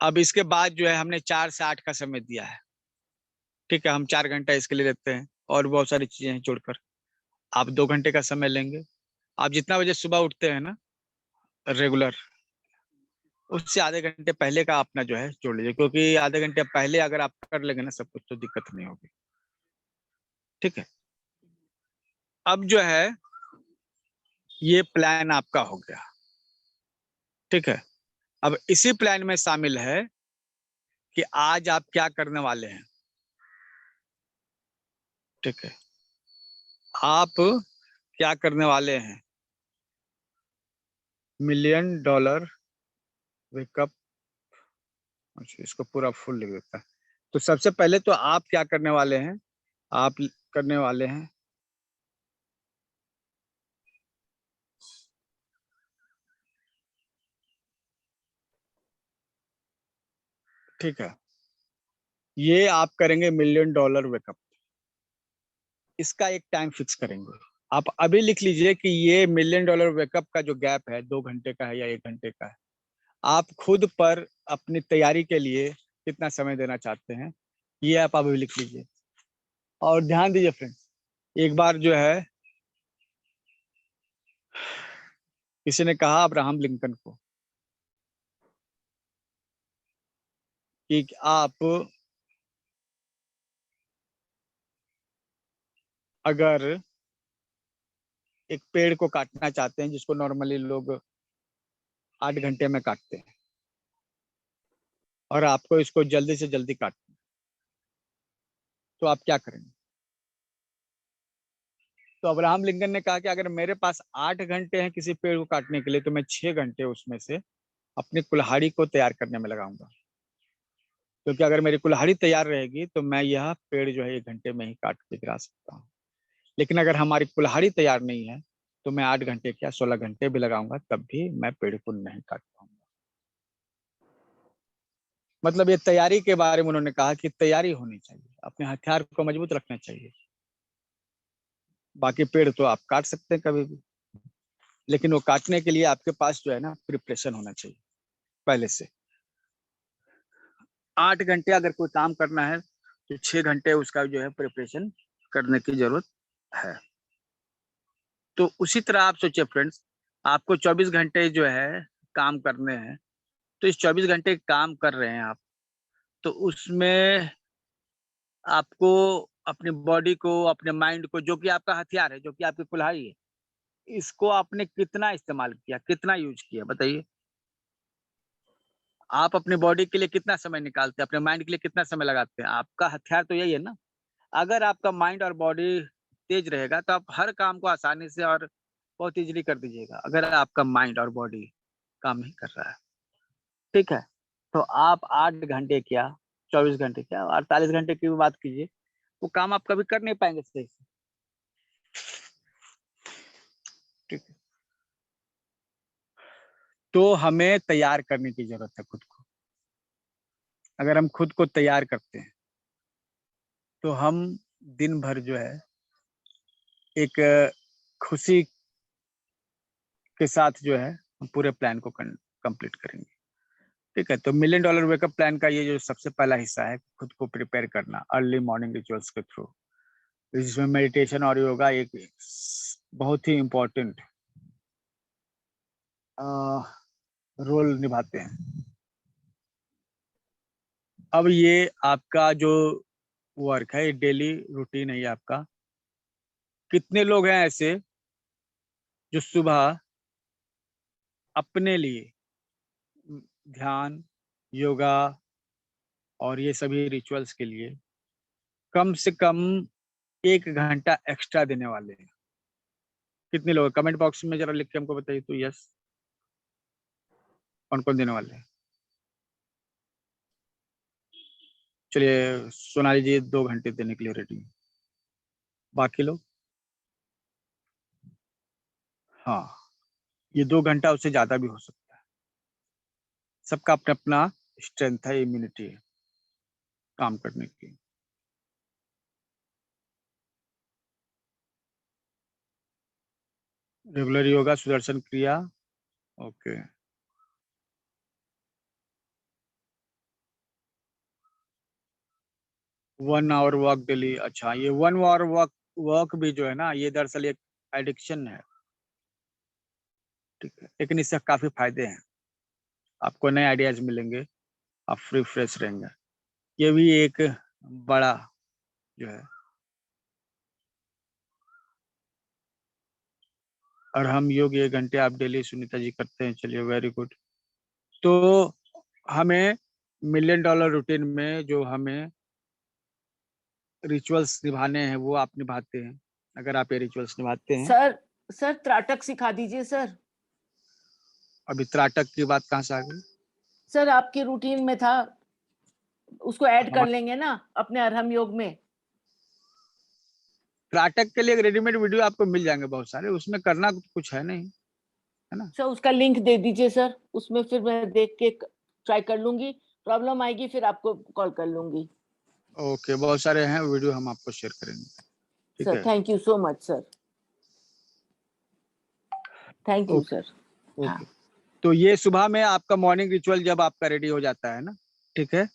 अब इसके बाद जो है हमने 4 से 8 का समय दिया है। ठीक है, हम 4 घंटा इसके लिए लेते हैं और बहुत सारी चीजें हैं जोड़कर। आप 2 घंटे का समय लेंगे। आप जितना बजे सुबह उठते हैं ना रेगुलर, उससे आधे घंटे पहले का अपना जो है जोड़ लीजिए, क्योंकि आधे घंटे पहले अगर आप कर लेंगे ना सब कुछ तो दिक्कत नहीं होगी। ठीक है, अब जो है ये प्लान आपका हो गया। ठीक है, अब इसी प्लान में शामिल है कि आज आप क्या करने वाले हैं। ठीक है, आप क्या करने वाले हैं। $1,000,000 वेकअप। अच्छा, इसको पूरा फुल लिख देता है। तो सबसे पहले तो आप क्या करने वाले हैं, आप करने वाले हैं ठीक है, ये आप करेंगे $1,000,000 वेकअप। इसका एक टाइम फिक्स करेंगे। आप अभी लिख लीजिए कि ये $1,000,000 वेकअप का जो गैप है 2 घंटे का है या 1 घंटे का है, आप खुद पर अपनी तैयारी के लिए कितना समय देना चाहते हैं, ये आप अभी लिख लीजिए। और ध्यान दीजिए फ्रेंड्स, एक बार जो है किसी ने कहा अब्राहम लिंकन को कि आप अगर एक पेड़ को काटना चाहते हैं, जिसको नॉर्मली लोग 8 घंटे में काटते हैं, और आपको इसको जल्दी से जल्दी काटना है, तो आप क्या करेंगे। तो अब्राहम लिंकन ने कहा कि अगर मेरे पास 8 घंटे हैं किसी पेड़ को काटने के लिए, तो मैं 6 घंटे उसमें से अपनी कुल्हाड़ी को तैयार करने में लगाऊंगा, क्योंकि अगर मेरी कुल्हाड़ी तैयार रहेगी तो मैं यह पेड़ जो है 1 घंटे में ही काट के गिरा सकता हूँ। लेकिन अगर हमारी कुल्हाड़ी तैयार नहीं है तो मैं 8 घंटे क्या 16 घंटे भी लगाऊंगा, तब भी मैं पेड़ को नहीं काट पाऊंगा। मतलब ये तैयारी के बारे में उन्होंने कहा कि तैयारी होनी चाहिए, अपने हथियार को मजबूत रखना चाहिए। बाकी पेड़ तो आप काट सकते हैं कभी भी, लेकिन वो काटने के लिए आपके पास जो है ना प्रिपरेशन होना चाहिए पहले से। 8 घंटे अगर कोई काम करना है तो 6 घंटे उसका जो है प्रिपरेशन करने की जरूरत है। तो उसी तरह आप सोचिए फ्रेंड्स, आपको 24 घंटे जो है काम करने हैं, तो इस 24 घंटे काम कर रहे हैं आप, तो उसमें आपको अपनी बॉडी को, अपने माइंड को, जो कि आपका हथियार है, जो कि आपकी कुल्हाड़ी है, इसको आपने कितना इस्तेमाल किया, कितना यूज किया, बताइए। आप अपनी बॉडी के लिए कितना समय निकालते हैं, अपने माइंड के लिए कितना समय लगाते हैं। आपका हथियार तो यही है ना। अगर आपका माइंड और बॉडी तेज रहेगा तो आप हर काम को आसानी से और बहुत इजीली कर दीजिएगा। अगर आपका माइंड और बॉडी काम नहीं कर रहा है, ठीक है, तो आप 8 घंटे क्या, 24 घंटे क्या, 48 घंटे की भी बात कीजिए, वो काम आप कभी कर नहीं पाएंगे सही से। ठीक है, तो हमें तैयार करने की जरूरत है खुद को। अगर हम खुद को तैयार करते हैं तो हम दिन भर जो है एक खुशी के साथ जो है हम पूरे प्लान को कंप्लीट करेंगे। ठीक है, तो $1,000,000 वेकअप प्लान का ये जो सबसे पहला हिस्सा है, खुद को प्रिपेयर करना अर्ली मॉर्निंग रिचुअल्स के थ्रू, जिसमें मेडिटेशन और योगा एक बहुत ही इम्पोर्टेंट रोल निभाते हैं। अब ये आपका जो वर्क है, डेली रूटीन है ये आपका। कितने लोग हैं ऐसे जो सुबह अपने लिए ध्यान, योगा और ये सभी रिचुअल्स के लिए कम से कम 1 घंटा एक्स्ट्रा देने वाले हैं। कितने लोग, कमेंट बॉक्स में जरा लिख के हमको बताइए तो यस, कौन कौन देने वाले हैं। चलिए सोनाली जी 2 घंटे देने के लिए रेडी है। बाकी लोग, हाँ, ये 2 घंटा उससे ज्यादा भी हो सकता है। सबका अपना अपना स्ट्रेंथ है, इम्यूनिटी है काम करने की। रेगुलर योगा, सुदर्शन क्रिया, ओके। 1 our walk daily. अच्छा, ये 1 आवर वॉक भी जो है ना, ये दरअसल एक एडिक्शन है, ठीक है, लेकिन इससे काफी फायदे हैं, आपको नए आइडियाज मिलेंगे, आप फ्री फ्रेश रहेंगे। ये भी एक बड़ा जो है, और हम योग 1 घंटे आप डेली सुनीता जी करते हैं, चलिए वेरी गुड। तो हमें मिलियन डॉलर रूटीन में जो हमें रिचुअल्स निभाने हैं वो आप निभाते हैं। अगर आप ये रिचुअल्स निभाते हैं, सर त्राटक सिखा दीजिए सर। अभी त्राटक की बात कहाँ से आ गई? सर आपके रूटीन में था, उसको ऐड कर हमारे लेंगे ना अपने अरहम योग में। त्राटक के लिए रेडीमेड वीडियो आपको मिल जाएंगे बहुत सारे, उसमें करना कुछ है नहीं, है ना। सर उसका लिंक दे दीजिए सर, उसमें फिर मैं देख के ट्राई कर लूंगी, प्रॉब्लम आएगी फिर आपको कॉल कर लूंगी। ओके, बहुत सारे हैं वीडियो, हम आपको शेयर करेंगे, ठीक सर है। Thank you so much sir, thank you okay sir. हाँ ओके। तो ये सुबह में आपका मॉर्निंग रिचुअल जब आपका रेडी हो जाता है ना, ठीक है।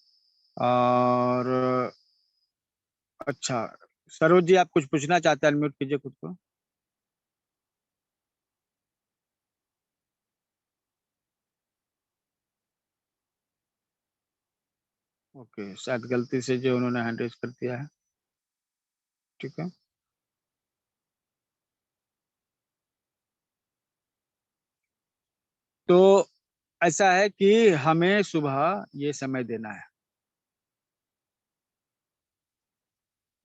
और अच्छा, सरोज जी आप कुछ पूछना चाहते हैं? अनम्यूट कीजिए खुद को। ओके, शायद गलती से जो उन्होंने हैंड रेज कर दिया है, ठीक है। तो ऐसा है कि हमें सुबह ये समय देना है।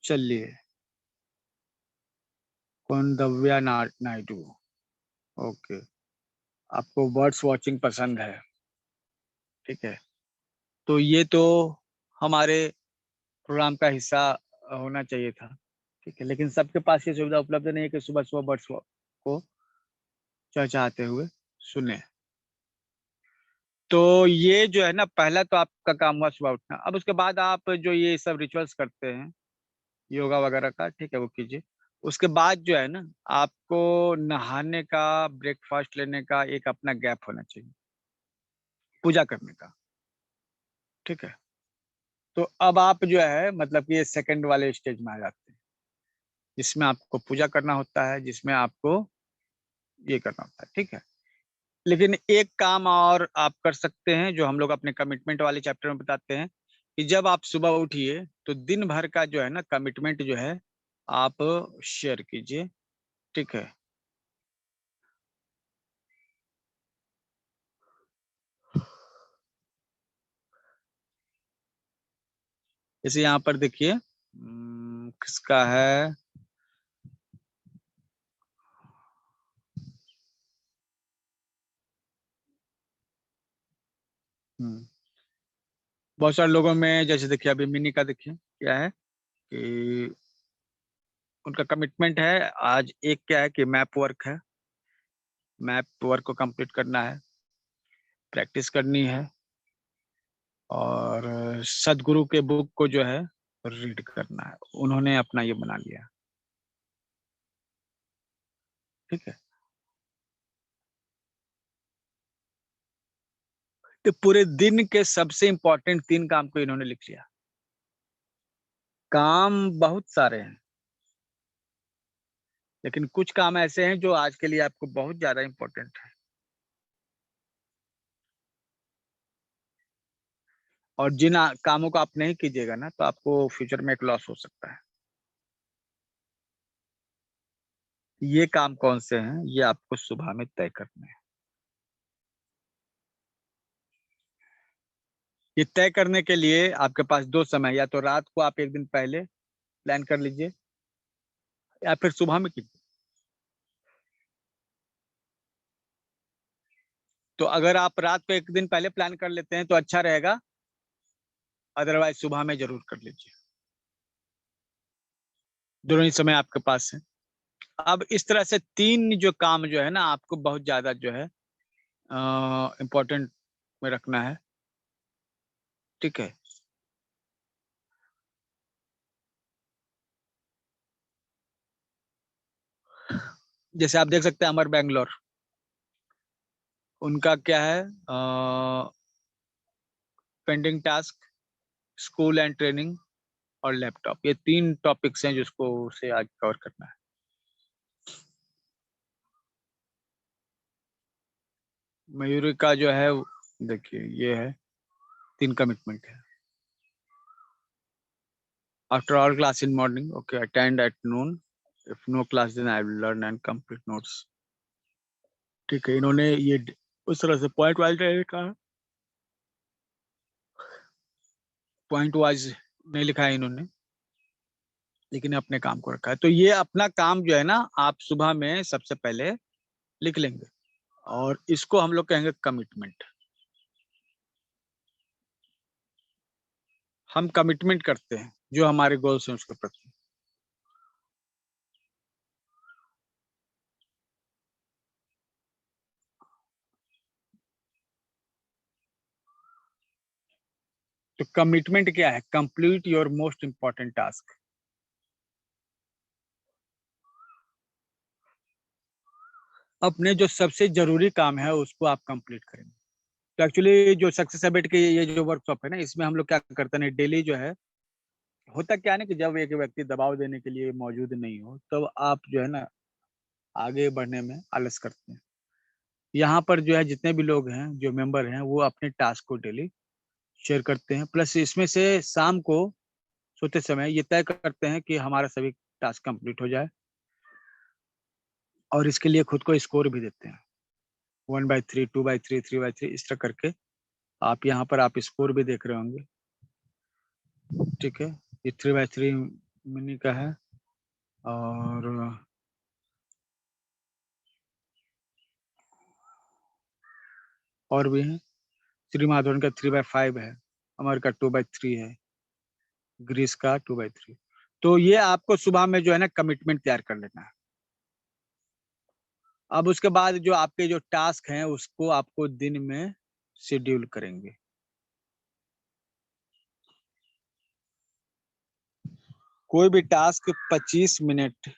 चलिए, कुंदव्या नायडू, ओके, आपको बर्ड्स वॉचिंग पसंद है, ठीक है। तो ये तो हमारे प्रोग्राम का हिस्सा होना चाहिए था, ठीक है, लेकिन सबके पास ये सुविधा उपलब्ध नहीं है कि सुबह सुबह बर्ड्स को चहचहाते हुए सुने। तो ये जो है ना, पहला तो आपका काम हुआ सुबह उठना। अब उसके बाद आप जो ये सब रिचुअल्स करते हैं योगा वगैरह का, ठीक है, वो कीजिए। उसके बाद जो है ना, आपको नहाने का, ब्रेकफास्ट लेने का एक अपना गैप होना चाहिए, पूजा करने का, ठीक है। तो अब आप जो है मतलब कि ये सेकंड वाले स्टेज में आ जाते हैं, जिसमें आपको पूजा करना होता है, जिसमें आपको ये करना होता है, ठीक है। लेकिन एक काम और आप कर सकते हैं, जो हम लोग अपने कमिटमेंट वाले चैप्टर में बताते हैं, कि जब आप सुबह उठिए तो दिन भर का जो है ना कमिटमेंट जो है आप शेयर कीजिए, ठीक है। जैसे यहाँ पर देखिए, किसका है, बहुत सारे लोगों में, जैसे देखिए अभी मिनी का देखिए क्या है कि उनका कमिटमेंट है आज, एक क्या है कि मैप वर्क है, मैप वर्क को कंप्लीट करना है, प्रैक्टिस करनी है, और सदगुरु के बुक को जो है रीड करना है। उन्होंने अपना ये बना लिया, ठीक है। तो पूरे दिन के सबसे इंपॉर्टेंट 3 काम को इन्होंने लिख लिया। काम बहुत सारे हैं, लेकिन कुछ काम ऐसे हैं जो आज के लिए आपको बहुत ज्यादा इंपॉर्टेंट है, और जिन कामों को आप नहीं कीजिएगा ना, तो आपको फ्यूचर में एक लॉस हो सकता है। ये काम कौन से हैं, ये आपको सुबह में तय करने हैं। ये तय करने के लिए आपके पास 2 समय, या तो रात को आप एक दिन पहले प्लान कर लीजिए, या फिर सुबह में कीजिए। तो अगर आप रात को एक दिन पहले प्लान कर लेते हैं तो अच्छा रहेगा, अदरवाइज सुबह में जरूर कर लीजिए। दोनों ही समय आपके पास है। अब इस तरह से 3 जो काम जो है ना, आपको बहुत ज्यादा जो है इम्पोर्टेंट में रखना है, ठीक है। जैसे आप देख सकते हैं अमर बैंगलोर, उनका क्या है, pending task, school and training, और लैपटॉप, ये 3 टॉपिक्स हैं जिसको उसे आज कवर करना है। मयूरी का जो है देखिए ये है 3 कमिटमेंट है। After all class in morning, okay, attend at noon, if no class then I will learn and complete notes. ठीक है, इन्होंने ये उस तरह से पॉइंट वाइज कहा, पॉइंट वाइज नहीं लिखा है इन्होंने, लेकिन अपने काम को रखा है। तो ये अपना काम जो है ना आप सुबह में सबसे पहले लिख लेंगे और इसको हम लोग कहेंगे कमिटमेंट। हम कमिटमेंट करते हैं जो हमारे गोल्स हैं उसके प्रति। तो कमिटमेंट क्या है? Complete your most important task. अपने जो सबसे जरूरी काम है उसको आप कंप्लीट करेंगे। तो एक्चुअली जो सक्सेस हैबिट की ये जो वर्कशॉप है ना, इसमें हम लोग क्या करते हैं, डेली जो है होता क्या है ना कि जब एक व्यक्ति दबाव देने के लिए मौजूद नहीं हो तब तो आप जो है ना आगे बढ़ने में आलस करते हैं। यहाँ पर जो है जितने भी लोग हैं जो मेंबर हैं वो अपने टास्क को डेली शेयर करते हैं, प्लस इसमें से शाम को सोते समय ये तय करते हैं कि हमारा सभी टास्क कंप्लीट हो जाए और इसके लिए खुद को स्कोर भी देते हैं 1/3, 2/3, 3/3 इस तरह करके। आप यहाँ पर आप स्कोर भी देख रहे होंगे। ठीक है, ये 3/3 मिनी का है और भी है। श्री माधवन का 3/5 है, अमर का 2/3 है, ग्रीस का 2/3। तो ये आपको सुबह में जो है ना कमिटमेंट तैयार कर लेना है। अब उसके बाद जो आपके जो टास्क हैं उसको आपको दिन में शेड्यूल करेंगे। कोई भी टास्क 25 मिनट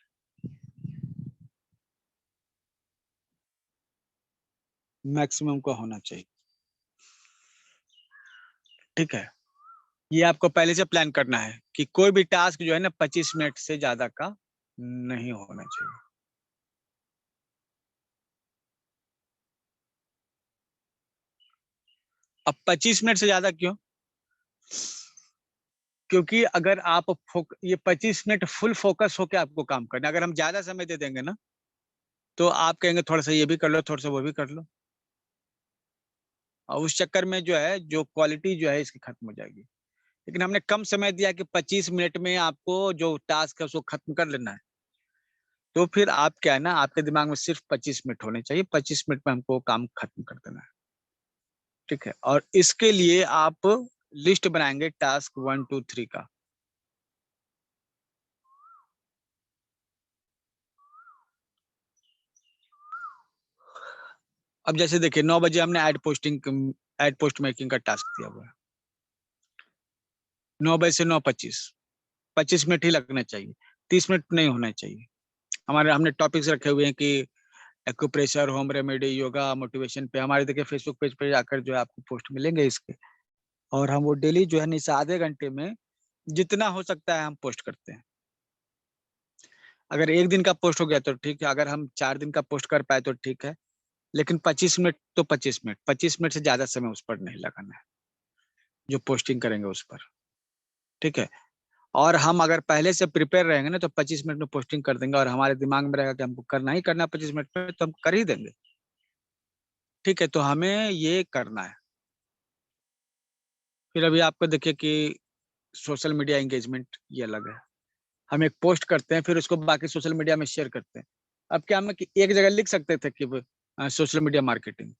मैक्सिमम का होना चाहिए। ठीक है, ये आपको पहले से प्लान करना है कि कोई भी टास्क जो है ना 25 मिनट से ज्यादा का नहीं होना चाहिए। अब 25 मिनट से ज्यादा क्यों? क्योंकि अगर आप ये 25 मिनट फुल फोकस होकर आपको काम करना है। अगर हम ज्यादा समय दे देंगे ना तो आप कहेंगे थोड़ा सा ये भी कर लो, थोड़ा सा वो भी कर लो, और उस चक्कर में जो है जो क्वालिटी जो है इसकी खत्म हो जाएगी। लेकिन हमने कम समय दिया कि 25 मिनट में आपको जो टास्क है उसको खत्म कर लेना है, तो फिर आप क्या है ना आपके दिमाग में सिर्फ 25 मिनट होने चाहिए, 25 मिनट में हमको काम खत्म कर देना है। ठीक है, और इसके लिए आप लिस्ट बनाएंगे टास्क 1, 2, 3 का। अब जैसे देखिए 9 बजे हमने ऐड पोस्ट मेकिंग का टास्क दिया हुआ है, 9 बजे से 9:25, 25 मिनट ही लगना चाहिए, 30 मिनट नहीं होना चाहिए। हमने टॉपिक्स रखे हुए हैं कि acupressure, home remedy, yoga, motivation पे हमारे देखिए फेसबुक पेज पे जाकर जो है आपको पोस्ट मिलेंगे इसके, और हम वो डेली जो है इस आधे घंटे में जितना हो सकता है हम पोस्ट करते हैं। अगर एक दिन का पोस्ट हो गया तो ठीक है, अगर हम 4 दिन का पोस्ट कर पाए तो ठीक है, लेकिन 25 मिनट तो 25 मिनट, 25 मिनट से ज्यादा समय उस पर नहीं लगाना है जो पोस्टिंग करेंगे उस पर। ठीक है, और हम अगर पहले से प्रिपेयर रहेंगे ना तो 25 मिनट में पोस्टिंग कर देंगे और हमारे दिमाग में रहेगा कि हमको करना ही करना 25 मिनट में, तो हम कर ही देंगे। ठीक है, तो हमें ये करना है। फिर अभी आपको देखिए कि सोशल मीडिया एंगेजमेंट ये अलग है। हम एक पोस्ट करते हैं फिर उसको बाकी सोशल मीडिया में शेयर करते हैं। अब क्या हम कि एक जगह लिख सकते थे कि सोशल मीडिया मार्केटिंग,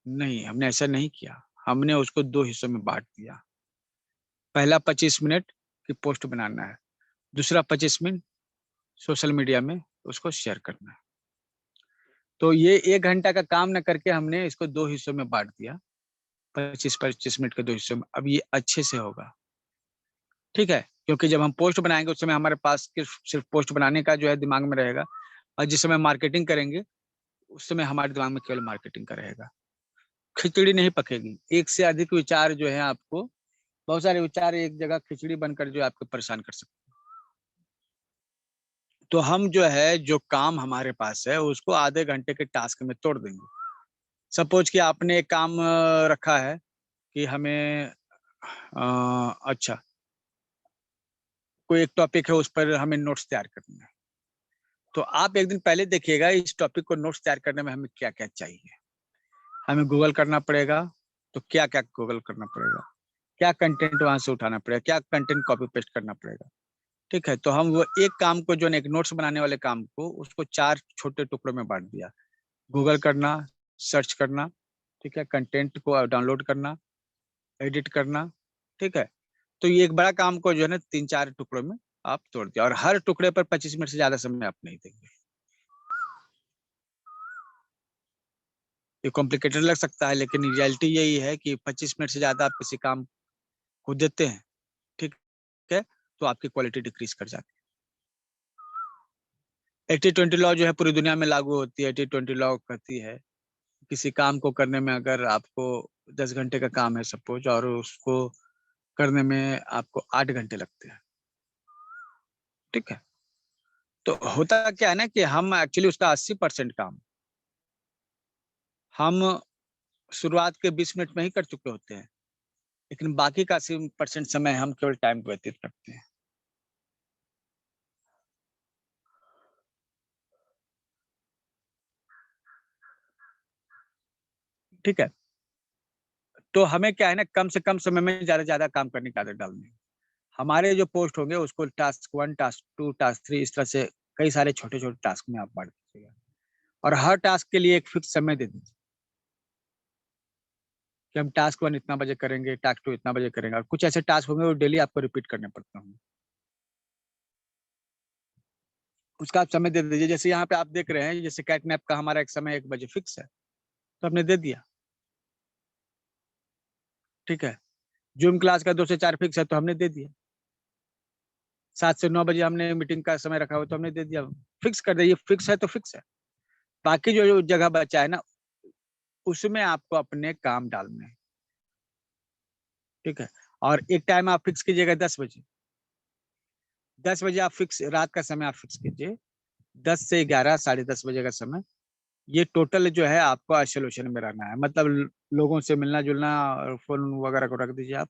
नहीं, हमने ऐसा नहीं किया। हमने उसको 2 हिस्सों में बांट दिया। पहला 25 मिनट की पोस्ट बनाना है, दूसरा 25 मिनट सोशल मीडिया में उसको शेयर करना है। तो ये 1 घंटा का काम न करके हमने इसको 2 हिस्सों में बांट दिया, 25-25 मिनट के 2 हिस्सों में। अब ये अच्छे से होगा। ठीक है, क्योंकि जब हम पोस्ट बनाएंगे उस समय हमारे पास सिर्फ पोस्ट बनाने का जो है दिमाग में रहेगा, और जिस समय मार्केटिंग करेंगे उस समय हमारे दिमाग में केवल मार्केटिंग का रहेगा। खिचड़ी नहीं पकेगी, एक से अधिक विचार जो है आपको बहुत सारे विचार एक जगह खिचड़ी बनकर जो आपको परेशान कर सकते हैं। तो हम जो है, जो काम हमारे पास है उसको आधे घंटे के टास्क में तोड़ देंगे। सपोज कि आपने एक काम रखा है कि हमें अच्छा, कोई एक टॉपिक है, उस पर हमें नोट्स तैयार करना है। तो आप एक दिन पहले देखिएगा इस टॉपिक को नोट्स तैयार करने में हमें क्या क्या चाहिए। हमें गूगल करना पड़ेगा, तो क्या क्या गूगल करना पड़ेगा, क्या कंटेंट वहां से उठाना पड़ेगा, क्या कंटेंट कॉपी पेस्ट करना पड़ेगा। ठीक है, तो हम वो एक काम को, जो एक नोट्स बनाने वाले काम को, उसको 4 छोटे टुकड़ों में बांट दिया। गूगल करना, सर्च करना, ठीक है, कंटेंट को डाउनलोड करना, एडिट करना। ठीक है, तो ये एक बड़ा काम को जो है ना 3-4 टुकड़ों में आप तोड़ दिया, और हर टुकड़े पर 25 मिनट से ज्यादा समय आप नहीं देंगे। ये कॉम्प्लिकेटेड लग सकता है, लेकिन रियलिटी यही है कि 25 मिनट से ज्यादा आप किसी काम को देते हैं, ठीक है, तो आपकी क्वालिटी डिक्रीज कर जाती है। 80-20 लॉ जो है पूरी दुनिया में लागू होती है। 80-20 लॉ कहती है किसी काम को करने में अगर आपको 10 घंटे का काम है सपोज, और उसको करने में आपको 8 घंटे लगते हैं, ठीक है, तो होता क्या है ना कि हम एक्चुअली उसका 80% काम हम शुरुआत के 20 मिनट में ही कर चुके होते हैं, लेकिन बाकी का 80% समय हम केवल टाइम व्यतीत करते हैं। ठीक है, तो हमें क्या है ना, कम से कम समय में ज्यादा ज्यादा काम करने की आदत डालनी है। हमारे जो पोस्ट होंगे उसको टास्क 1, टास्क 2, टास्क 3, इस तरह से कई सारे छोटे छोटे टास्क में आप बांट दीजिएगा, और हर टास्क के लिए एक फिक्स समय दे दीजिए कि हम टास्क 1 इतना बजे करेंगे, टास्क 2 इतना बजे करेंगे, और कुछ ऐसे टास्क होंगे वो डेली आपको रिपीट करने पड़ते होंगे, उसका आप समय दे दीजिए। जैसे यहाँ पे आप देख रहे हैं, जैसे कैटनैप का हमारा एक समय 1 बजे फिक्स है, तो हमने दे दिया। ठीक है, जूम क्लास का 2 से 4 फिक्स है, तो हमने दे दिया। 7 से 9 बजे हमने मीटिंग का समय रखा हुआ, तो हमने दे दिया। फिक्स कर दिया, फिक्स है तो फिक्स है। बाकी जो जगह बचा है ना, उसमें आपको अपने काम डालने हैं। ठीक है, और एक टाइम आप फिक्स कीजिएगा 10 बजे। 10 बजे आप फिक्स, रात का समय आप फिक्स कीजिए। 10 से 11, 10:30 बजे का समय, ये टोटल जो है आपको आइसोलेशन में रहना है, मतलब लोगों से मिलना जुलना और फोन वगैरह को रख दीजिए आप।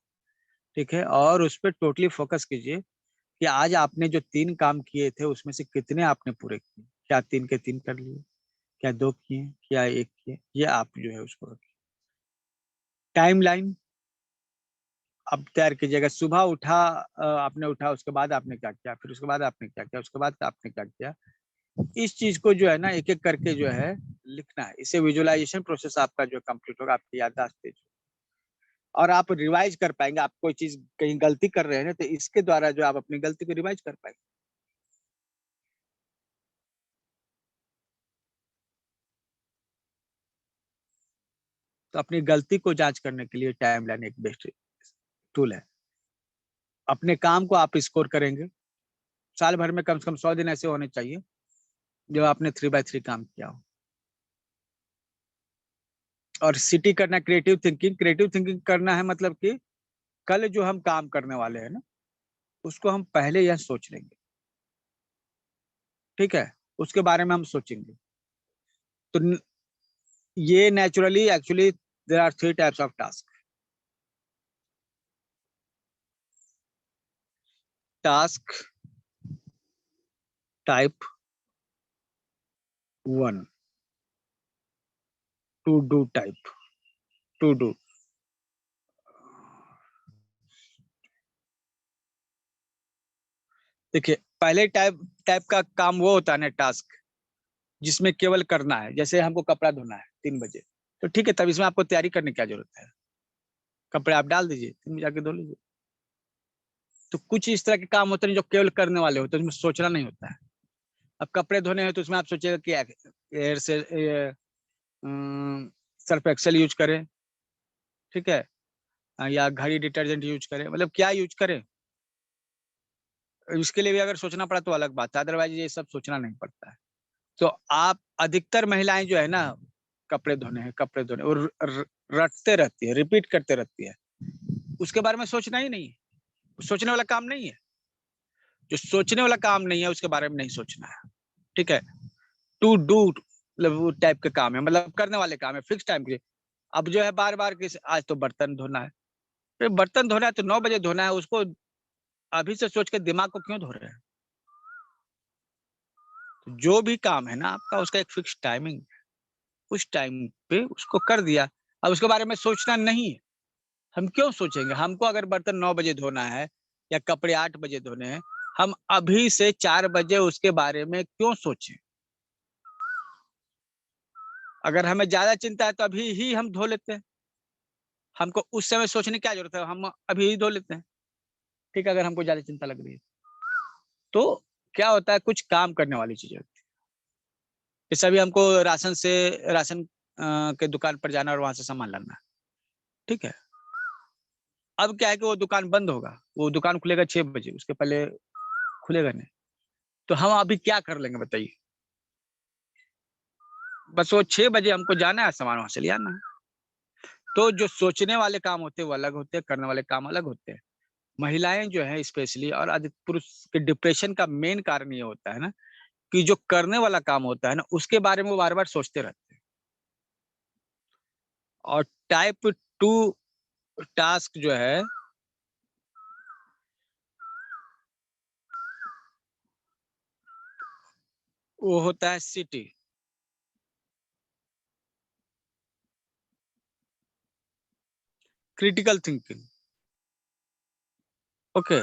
ठीक है, और उस पर टोटली फोकस कीजिए कि आज आपने जो 3 काम किए थे उसमें से कितने आपने पूरे किए। क्या 3 के 3 कर लिए, क्या 2 किए, क्या 1 किए, ये आप जो है उसको रखिए। टाइमलाइन अब तैयार कीजिएगा। सुबह उठा, आपने उठा, उसके बाद आपने क्या किया, फिर उसके बाद आपने क्या किया, उसके बाद आपने क्या किया। इस चीज को जो है ना एक एक करके जो है लिखना है। इससे विजुअलाइजेशन प्रोसेस आपका जो कंप्लीट होगा, आपकी याददाश्त तेज होगी, और आप रिवाइज कर पाएंगे। आप कोई चीज कहीं गलती कर रहे हैं ना, तो इसके द्वारा जो आप अपनी गलती को रिवाइज कर पाएंगे। तो अपनी गलती को जांच करने के लिए टाइमलाइन एक बेस्ट टूल है। अपने काम को आप स्कोर करेंगे। साल भर में कम से कम 100 दिन ऐसे होने चाहिए जो आपने 3x3 काम किया हो। और सिटी करना क्रिएटिव थिंकिंग। क्रिएटिव थिंकिंग करना है मतलब कि कल जो हम काम करने वाले हैं ना, उसको हम पहले यह सोच लेंगे। ठीक है, उसके बारे में हम सोचेंगे। तो ये naturally actually there are 3 types of task. Task type 1, to do type, to do. देखिए, पहले टाइप टाइप का काम वो होता है ना, टास्क जिसमें केवल करना है। जैसे हमको कपड़ा धोना है 3 बजे, तो ठीक है, तब इसमें आपको तैयारी करने की क्या जरूरत है। कपड़े आप डाल दीजिए, 3 बजे जाके धो लीजिए। तो कुछ इस तरह के काम होते हैं जो केवल करने वाले होते हैं, उसमें सोचना नहीं होता है। अब कपड़े धोने हैं तो उसमें आप सोचिएगा कि एयर से सर्फ एक्सेल यूज करें, ठीक है, या घड़ी डिटर्जेंट यूज करें, मतलब क्या यूज करें। इसके लिए भी अगर सोचना पड़ा तो अलग बात है, अदरवाइज ये सब सोचना नहीं पड़ता है। तो आप अधिकतर महिलाएं जो है ना, कपड़े धोने हैं, कपड़े धोने, और रटते रहती है, रिपीट करते रहती है। उसके बारे में सोचना ही नहीं है, सोचने वाला काम नहीं है। जो सोचने वाला काम नहीं है उसके बारे में नहीं सोचना है, ठीक है। टू डू मतलब वो टाइप के काम है, मतलब करने वाले काम है फिक्स टाइम के। अब जो है बार बार किस, आज तो बर्तन धोना है, फिर बर्तन धोना है तो 9 बजे धोना है, उसको अभी से सोच के दिमाग को क्यों धो रहे हैं? तो जो भी काम है ना आपका, उसका एक फिक्स टाइमिंग, उस टाइम पे उसको कर दिया। अब उसके बारे में सोचना नहीं है। हम क्यों सोचेंगे? हमको अगर बर्तन 9 बजे धोना है या कपड़े 8 बजे धोने हैं, हम अभी से 4 बजे उसके बारे में क्यों सोचें? अगर हमें ज्यादा चिंता है तो अभी ही हम धो लेते हैं। हमको उस समय सोचने की क्या जरूरत है, हम अभी ही धो लेते हैं, ठीक है, अगर हमको ज्यादा चिंता लग रही है तो। क्या होता है, कुछ काम करने वाली चीजें होती है। जैसे अभी हमको राशन के दुकान पर जाना और वहां से सामान लाना है, ठीक है। अब क्या है कि वो दुकान बंद होगा, वो दुकान खुलेगा 6 बजे, उसके पहले खुलेगा नहीं। तो हम अभी क्या कर लेंगे बताइए? बस वो 6 बजे हमको जाना है, सामान वहां से ले आना है। तो जो सोचने वाले काम होते हैं वो अलग होते हैं, करने वाले काम अलग होते हैं। महिलाएं जो है स्पेशली, और अधिक पुरुष के डिप्रेशन का मेन कारण ये होता है ना, कि जो करने वाला काम होता है ना उसके बारे में वो बार बार सोचते रहते हैं। और टाइप 2 टास्क जो है वो होता है सिटी, क्रिटिकल थिंकिंग। ओके।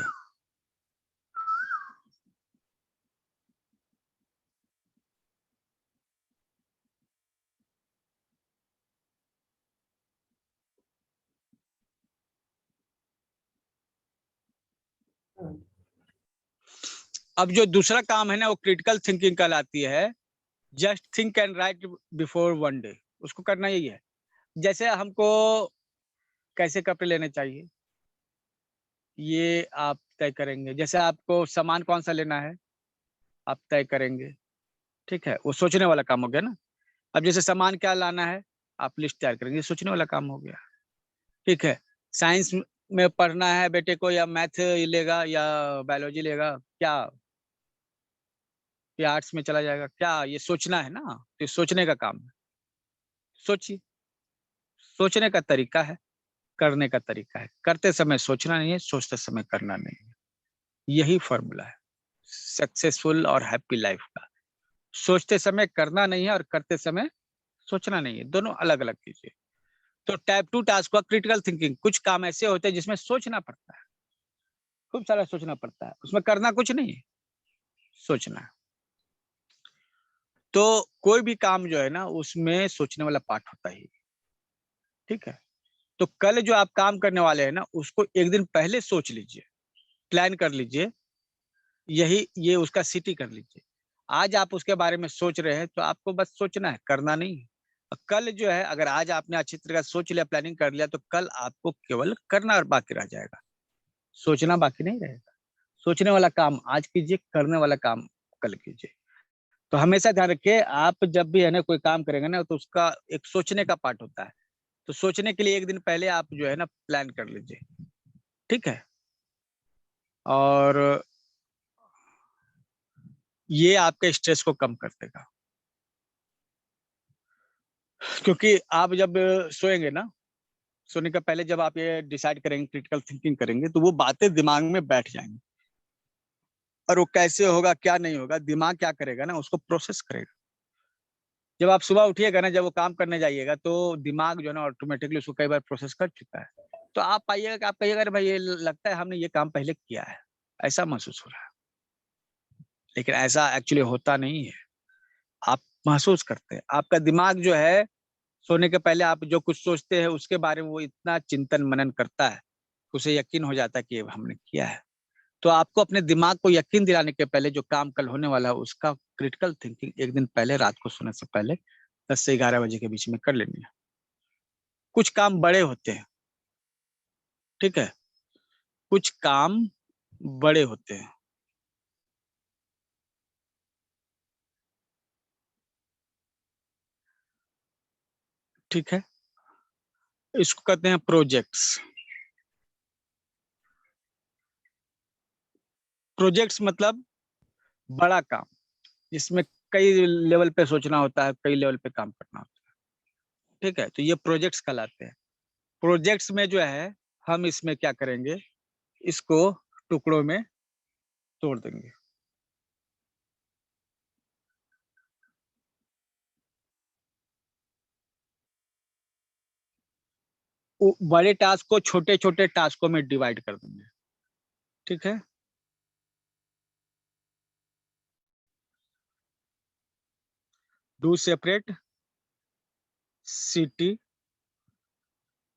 अब जो दूसरा काम है ना वो क्रिटिकल थिंकिंग कहलाती है। Just think and right before one day, उसको करना यही है। जैसे हमको कैसे कपड़े लेने चाहिए ये आप तय करेंगे। जैसे आपको सामान कौन सा लेना है आप तय करेंगे, ठीक है, वो सोचने वाला काम हो गया ना। अब जैसे सामान क्या लाना है आप लिस्ट तैयार करेंगे, सोचने वाला काम हो गया, ठीक है। साइंस में पढ़ना है बेटे को, या मैथ लेगा या बायोलॉजी लेगा क्या, या आर्ट्स में चला जाएगा क्या, ये सोचना है ना। तो ये सोचने का काम है। सोचिए, सोचने का तरीका है, करने का तरीका है। करते समय सोचना नहीं है, सोचते समय करना नहीं है। यही फॉर्मूला है सक्सेसफुल और हैप्पी लाइफ का। सोचते समय करना नहीं है और करते समय सोचना नहीं है, दोनों अलग अलग चीजें। तो टाइप 2 टास्क हुआ क्रिटिकल थिंकिंग। कुछ काम ऐसे होते हैं जिसमें सोचना पड़ता है, खूब सारा सोचना पड़ता है, उसमें करना कुछ नहीं है, सोचना। तो कोई भी काम जो है ना उसमें सोचने वाला पार्ट होता ही, ठीक है। तो कल जो आप काम करने वाले हैं ना उसको एक दिन पहले सोच लीजिए, प्लान कर लीजिए, यही ये उसका सिटी कर लीजिए। आज आप उसके बारे में सोच रहे हैं तो आपको बस सोचना है, करना नहीं है। और कल जो है अगर आज आपने अच्छी तरह सोच लिया, प्लानिंग कर लिया, तो कल आपको केवल करना बाकी रह जाएगा, सोचना बाकी नहीं रहेगा। सोचने वाला काम आज कीजिए, करने वाला काम कल कीजिए। तो हमेशा ध्यान रखिए, आप जब भी है ना कोई काम करेंगे ना तो उसका एक सोचने का पार्ट होता है। तो सोचने के लिए एक दिन पहले आप जो है ना प्लान कर लीजिए, ठीक है। और ये आपके स्ट्रेस को कम कर देगा। क्योंकि आप जब सोएंगे ना, सोने का पहले जब आप ये डिसाइड करेंगे, क्रिटिकल थिंकिंग करेंगे, तो वो बातें दिमाग में बैठ जाएंगी। और वो कैसे होगा क्या नहीं होगा, दिमाग क्या करेगा ना उसको प्रोसेस करेगा। जब आप सुबह उठिएगा ना, जब वो काम करने जाइएगा, तो दिमाग जो है ना ऑटोमेटिकली उसको कई बार प्रोसेस कर चुका है। तो आप पाइएगा कि आप कहिएगा अरे भाई ये लगता है हमने ये काम पहले किया है, ऐसा महसूस हो रहा है। लेकिन ऐसा एक्चुअली होता नहीं है। आप महसूस करते हैं, आपका दिमाग जो है सोने के पहले आप जो कुछ सोचते हैं उसके बारे में वो इतना चिंतन मनन करता है, उसे यकीन हो जाता है कि ये हमने किया है। तो आपको अपने दिमाग को यकीन दिलाने के पहले जो काम कल होने वाला है उसका क्रिटिकल थिंकिंग एक दिन पहले, रात को सोने से पहले 10 से 11 बजे के बीच में कर लेनी है। कुछ काम बड़े होते हैं, ठीक है, कुछ काम बड़े होते हैं, ठीक है। इसको कहते हैं प्रोजेक्ट्स। प्रोजेक्ट्स मतलब बड़ा काम, जिसमें कई लेवल पे सोचना होता है, कई लेवल पे काम करना होता है। ठीक है, तो ये प्रोजेक्ट्स कहलाते हैं। प्रोजेक्ट्स में जो है हम इसमें क्या करेंगे, इसको टुकड़ों में तोड़ देंगे। बड़े टास्क को छोटे छोटे टास्कों में डिवाइड कर देंगे। ठीक है, डू सेपरेट सिटी,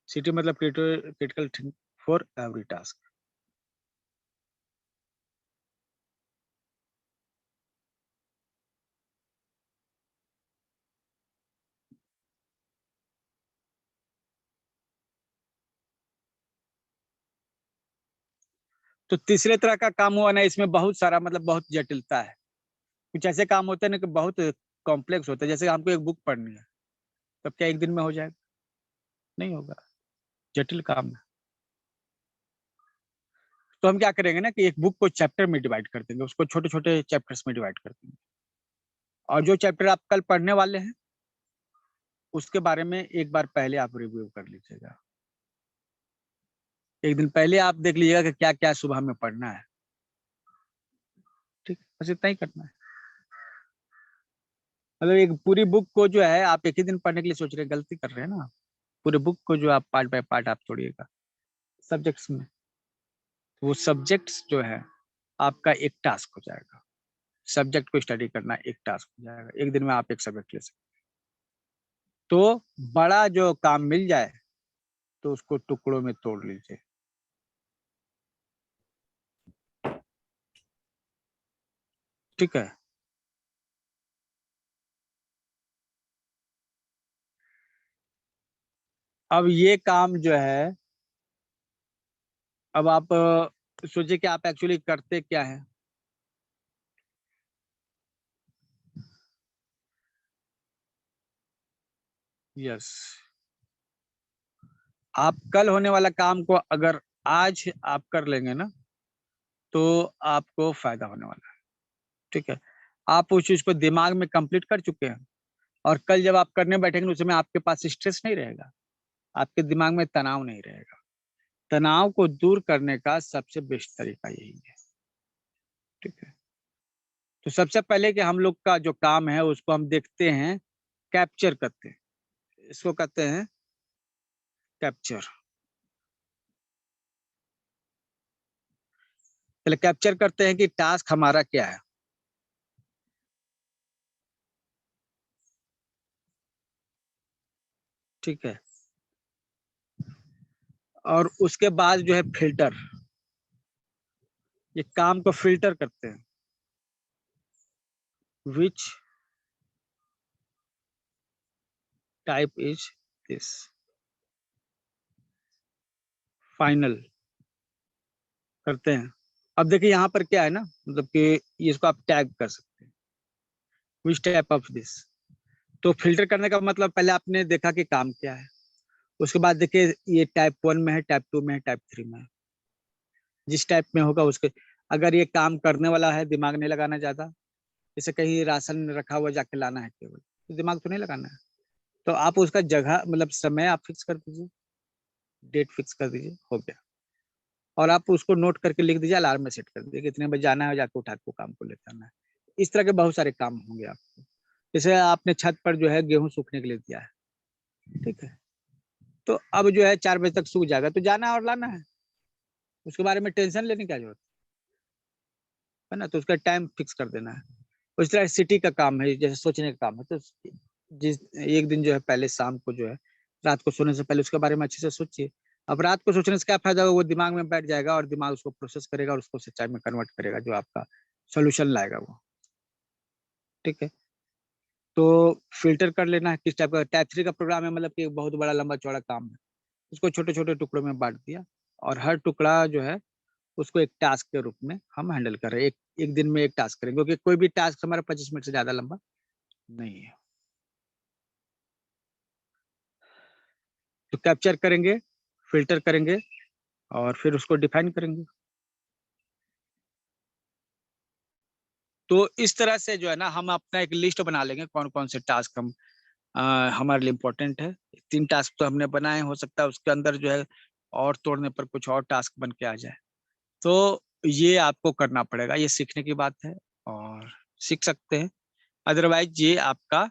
सिटी मतलब critical thing for every task. तो तीसरे तरह का काम हुआ ना, इसमें बहुत सारा मतलब बहुत जटिलता है। कुछ ऐसे काम होते हैं ना कि बहुत कॉम्प्लेक्स होते हैं। जैसे हमको एक बुक पढ़नी है, तब क्या एक दिन में हो जाएगा? नहीं होगा, जटिल काम है। तो हम क्या करेंगे ना कि एक बुक को चैप्टर में डिवाइड कर देंगे, उसको छोटे छोटे चैप्टर्स में डिवाइड कर देंगे, और जो चैप्टर आप कल पढ़ने वाले हैं उसके बारे में एक बार पहले आप रिव्यू कर लीजिएगा। एक दिन पहले आप देख लीजिएगा कि क्या क्या सुबह में पढ़ना है। ठीक, बस इतना ही करना है। मतलब एक पूरी बुक को जो है आप एक ही दिन पढ़ने के लिए सोच रहे हैं, गलती कर रहे हैं ना। पूरे बुक को जो आप पार्ट बाय पार्ट आप तोड़िएगा सब्जेक्ट्स में, तो वो सब्जेक्ट्स जो है आपका एक टास्क हो जाएगा। सब्जेक्ट को स्टडी करना एक टास्क हो जाएगा, एक दिन में आप एक सब्जेक्ट ले सकते। तो बड़ा जो काम मिल जाए तो उसको टुकड़ों में तोड़ लीजिए। ठीक है, अब ये काम जो है, अब आप सोचिए कि आप एक्चुअली करते क्या है। यस, आप कल होने वाला काम को अगर आज आप कर लेंगे ना तो आपको फायदा होने वाला है। ठीक है, आप उस चीज को दिमाग में कंप्लीट कर चुके हैं, और कल जब आप करने बैठेंगे उस समय आपके पास स्ट्रेस नहीं रहेगा, आपके दिमाग में तनाव नहीं रहेगा। तनाव को दूर करने का सबसे बेस्ट तरीका यही है। ठीक है, तो सबसे पहले कि हम लोग का जो काम है उसको हम देखते हैं, कैप्चर करते हैं, इसको कहते हैं कैप्चर। पहले कैप्चर करते हैं कि टास्क हमारा क्या है। ठीक है, और उसके बाद जो है फिल्टर, ये काम को फिल्टर करते हैं। Which type is this, final करते हैं। अब देखिए यहाँ पर क्या है ना, मतलब कि इसको आप टैग कर सकते हैं, विच टाइप ऑफ दिस। तो फिल्टर करने का मतलब पहले आपने देखा कि काम क्या है, उसके बाद देखिए ये टाइप 1 में है, टाइप 2 में है, टाइप 3 में है। जिस टाइप में होगा उसके, अगर ये काम करने वाला है, दिमाग नहीं लगाना ज्यादा, जैसे कहीं राशन रखा हुआ जाके लाना है केवल, तो दिमाग तो नहीं लगाना है, तो आप उसका जगह मतलब समय आप फिक्स कर दीजिए, डेट फिक्स कर दीजिए, हो गया। और आप उसको नोट करके लिख दीजिए, अलार्म में सेट कर दीजिए कितने बजे जाना है, जाके उठा के वो काम को लेकर आना है। इस तरह के बहुत सारे काम होंगे आपको। जैसे आपने छत पर जो है गेहूं सूखने के लिए दिया है, ठीक है, तो अब जो है 4 बजे तक सूख जाएगा, तो जाना है और लाना है, उसके बारे में टेंशन लेने की जरूरत है ना। तो उसका टाइम फिक्स कर देना है। उस तरह सिटी का काम है, जैसे सोचने का काम है, तो जिस एक दिन जो है पहले शाम को जो है, रात को सोने से पहले उसके बारे में अच्छे से सोचिए। अब रात को सोचने से क्या फायदा होगा, वो दिमाग में बैठ जाएगा और दिमाग उसको प्रोसेस करेगा और उसको सच्चाई में कन्वर्ट करेगा, जो आपका सोल्यूशन लाएगा वो। ठीक है, तो फिल्टर कर लेना है किस टाइप का। टाइप 3 का प्रोग्राम है, मतलब कि एक बहुत बड़ा लंबा चौड़ा काम है, उसको छोटे छोटे टुकड़ों में बांट दिया, और हर टुकड़ा जो है उसको एक टास्क के रूप में हम हैंडल कर रहे हैं। एक एक दिन में एक टास्क करेंगे, क्योंकि कोई भी टास्क हमारा 25 मिनट से ज्यादा लंबा नहीं है। तो कैप्चर करेंगे, फिल्टर करेंगे, और फिर उसको डिफाइन करेंगे। तो इस तरह से जो है ना हम अपना एक लिस्ट बना लेंगे कौन कौन से टास्क हम हमारे लिए इम्पोर्टेंट है। 3 टास्क तो हमने बनाए, हो सकता है उसके अंदर जो है और तोड़ने पर कुछ और टास्क बन के आ जाए। तो ये आपको करना पड़ेगा, ये सीखने की बात है और सीख सकते हैं। अदरवाइज ये आपका